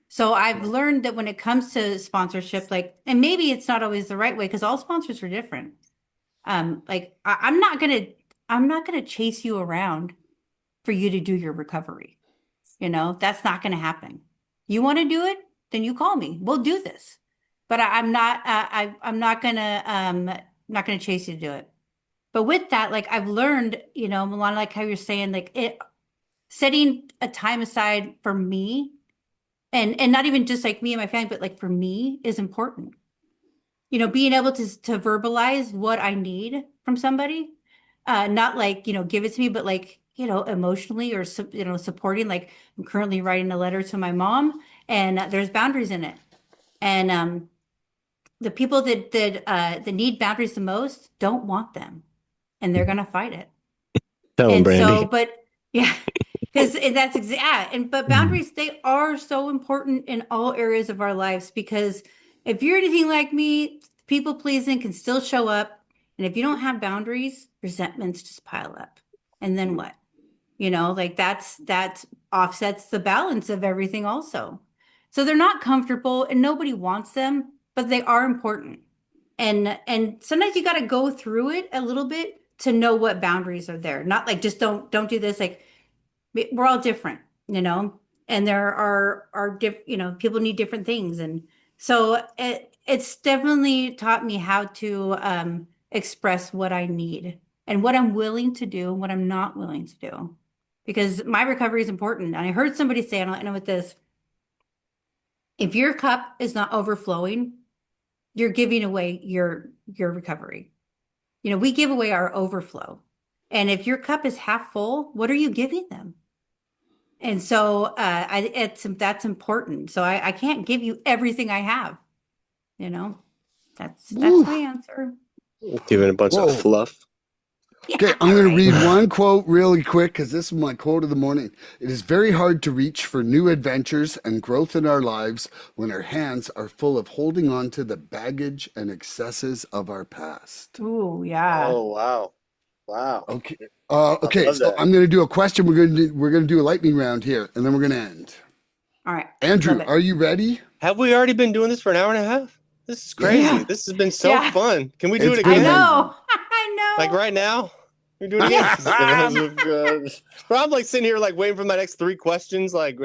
So I've learned that when it comes to sponsorship, like, and maybe it's not always the right way because all sponsors are different. Like I'm not gonna chase you around for you to do your recovery. That's not gonna happen. You want to do it, then you call me. We'll do this. But I'm not. I'm not gonna chase you to do it. But with that, like I've learned, Milana, like how you're saying, like setting a time aside for me, and not even just like me and my family, but like for me is important. Being able to verbalize what I need from somebody, not like give it to me, but like emotionally or supporting. Like I'm currently writing a letter to my mom, and there's boundaries in it, and the people that need boundaries the most don't want them, and they're gonna fight it. Tell him, And Brandy. so, but yeah, because that's exact. But boundaries, they are so important in all areas of our lives because if you're anything like me, people pleasing can still show up. And if you don't have boundaries, resentments just pile up. And then what? Like that offsets the balance of everything also. So they're not comfortable and nobody wants them, but they are important. And sometimes you got to go through it a little bit to know what boundaries are there. Not like just don't do this. Like we're all different, and there are people need different things, and so it's definitely taught me how to express what I need and what I'm willing to do and what I'm not willing to do. Because my recovery is important. And I heard somebody say, and I'll end with this, if your cup is not overflowing, you're giving away your recovery. You know, we give away our overflow. And if your cup is half full, what are you giving them? And so that's important. So I can't give you everything I have. You know, that's Woo. my answer. Giving a bunch Whoa. of fluff. Okay, Yeah, I'm going to right. read one quote really quick because this is my quote of the morning. It is very hard to reach for new adventures and growth in our lives when our hands are full of holding on to the baggage and excesses of our past. Ooh, yeah. Oh, wow. Wow. Okay. I Okay, love so that. I'm going to do a question. We're going to do a lightning round here, and then we're going to end. All right. Andrew, Love it. are you ready? Have we already been doing this for an hour and a half? This is crazy. Yeah. This has been so Yeah. fun. Can we do It's it been I again? know. I know. Like right now? We do it again? But I'm like sitting here like waiting for my next 3 questions. Like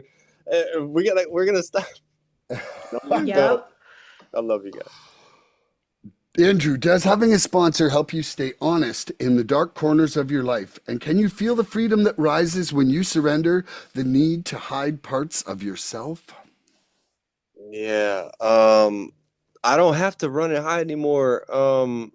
we're gonna stop. Yep. I love you guys. Andrew, does having a sponsor help you stay honest in the dark corners of your life? And can you feel the freedom that rises when you surrender the need to hide parts of yourself? Yeah. I don't have to run and hide anymore. I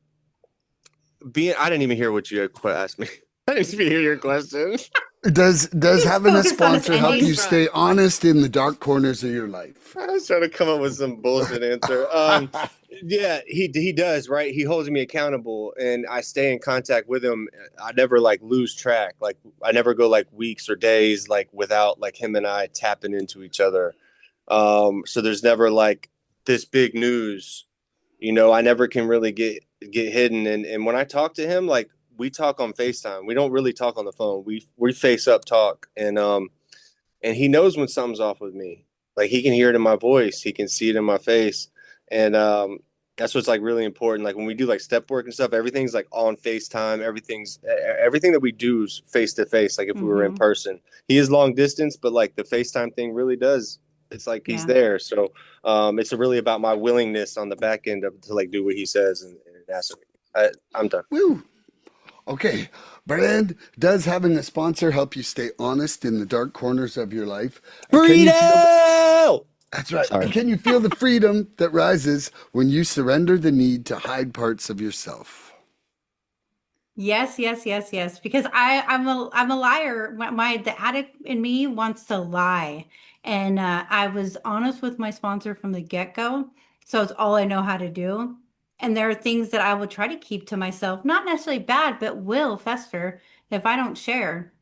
didn't even hear what you asked me. I didn't even hear your question. Does having a focused on his sponsor help ending. you stay honest in the dark corners of your life? I was trying to come up with some bullshit answer. Yeah, he does, right? He holds me accountable and I stay in contact with him. I never like lose track. Like I never go like weeks or days like without like him and I tapping into each other. So there's never like this big news, you know, I never can really get hidden. And when I talk to him, like we talk on FaceTime. We don't really talk on the phone. We face up talk and he knows when something's off with me. Like he can hear it in my voice. He can see it in my face. And that's what's like really important. Like when we do like step work and stuff, everything's like on FaceTime. Everything that we do is face to face. Like if we were in person, he is long distance, but like the FaceTime thing really does. It's like he's there. So it's really about my willingness on the back end to like do what he says. And that's I'm done. Woo. Okay. Brand, does having a sponsor help you stay honest in the dark corners of your life? And can you feel That's right. Sorry. And can you feel the freedom that rises when you surrender the need to hide parts of yourself? Yes, yes, yes, yes. Because I'm a liar. The addict in me wants to lie, and I was honest with my sponsor from the get-go. So it's all I know how to do. And there are things that I will try to keep to myself, not necessarily bad, but will fester if I don't share.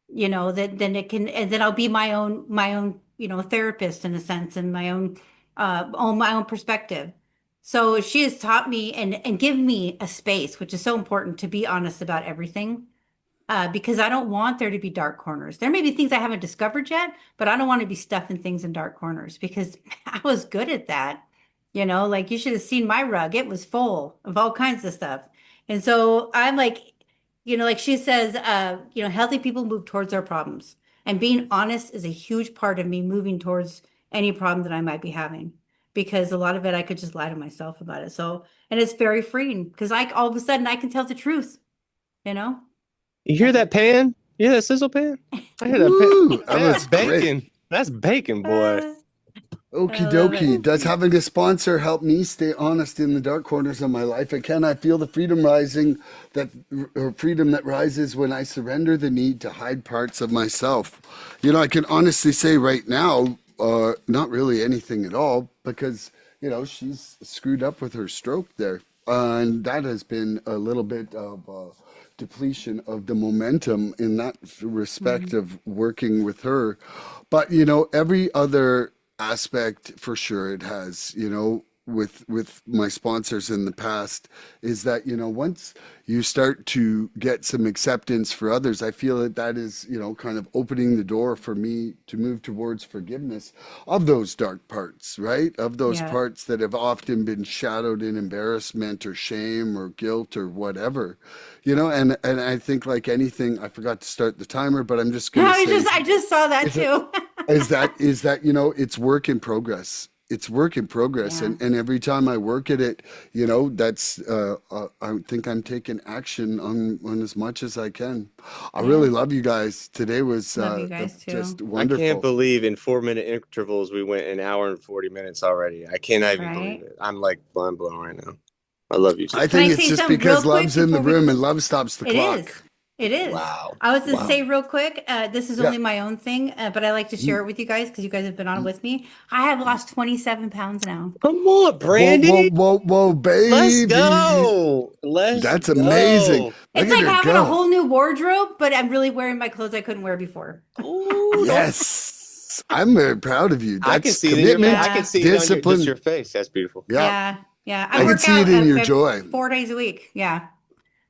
You know, that then it can, and then I'll be my own, therapist in a sense, and my own perspective. So she has taught me and give me a space, which is so important to be honest about everything. Because I don't want there to be dark corners. There may be things I haven't discovered yet, but I don't want to be stuffing things in dark corners because I was good at that. You know, like you should have seen my rug. It was full of all kinds of stuff. And so I'm like, like she says, healthy people move towards their problems. And being honest is a huge part of me moving towards any problem that I might be having. Because a lot of it I could just lie to myself about it. So, and it's very freeing because like all of a sudden I can tell the truth, you know? You hear that pan? You hear that sizzle pan? I hear that Woo, pan. that Man, was that's bacon. great. That's bacon, boy. Okie I love dokie. it. Does having a sponsor help me stay honest in the dark corners of my life? And can I feel the freedom that rises when I surrender the need to hide parts of myself? You know, I can honestly say right now, not really anything at all because, she's screwed up with her stroke there. And that has been a little bit of depletion of the momentum in that respect of working with her. But, every other aspect for sure it has, with my sponsors in the past is that, once you start to get some acceptance for others, I feel that is, kind of opening the door for me to move towards forgiveness of those dark parts, right? Of those Yeah. parts that have often been shadowed in embarrassment or shame or guilt or whatever, and I think like anything, I forgot to start the timer, but I'm just going to say I just saw that is it- too. is that it's work in progress. it's work in progress, Yeah. and every time I work at it, that's I think I'm taking action on as much as I can. I really love you guys. Today was Love you guys too. just I wonderful. can't believe in 4-minute intervals we went an hour and 40 minutes already. I cannot even believe Right? it. I'm like mind blown right now. I love you too. I Can I think it's say just something because real quick love's in the before we- room and love stops the It clock. is. It is. Wow. I was going to Wow. say real quick, this is Yeah. only my own thing, but I like to share it with you guys because you guys have been on with me. I have lost 27 pounds now. Come on, Brandy. Whoa, baby. Let's go. That's amazing. Look It's at like her having go. a whole new wardrobe, but I'm really wearing my clothes I couldn't wear before. Ooh, Yes. I'm very proud of you. That's I can see it in your, commitment, Yeah. I can see it on discipline. just your face. That's beautiful. Yeah. Yeah. I can work see out it in your about joy. 4 days a week. Yeah.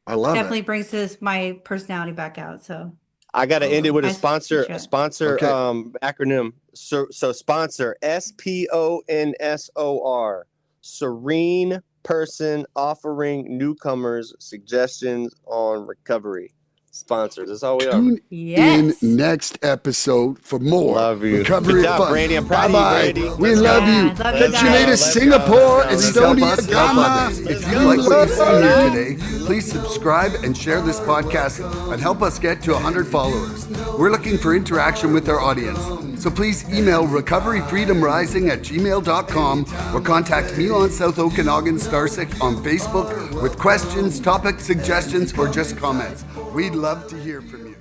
I love Definitely it. brings my personality back out. So I got to end it with a Nice sponsor t-shirt. Okay. acronym. So sponsor SPONSOR. Serene person offering newcomers suggestions on recovery. Sponsors. That's all we are. Tune yes. in next episode for more Love you. recovery Good job, fun. Brandy. I'm proud of you, Bye-bye. Brandy. We Let's love go. you. Yeah, love you Catch you guys. later, Let's Singapore, go. Estonia, Help Ghana. us, help others. If Let's you go. like what you've seen here Bye. today, please subscribe and share this podcast and help us get to 100 followers. We're looking for interaction with our audience. So please email recoveryfreedomrising@gmail.com or contact Milan South Okanagan Starsick on Facebook with questions, topic suggestions, or just comments. We'd love to hear from you.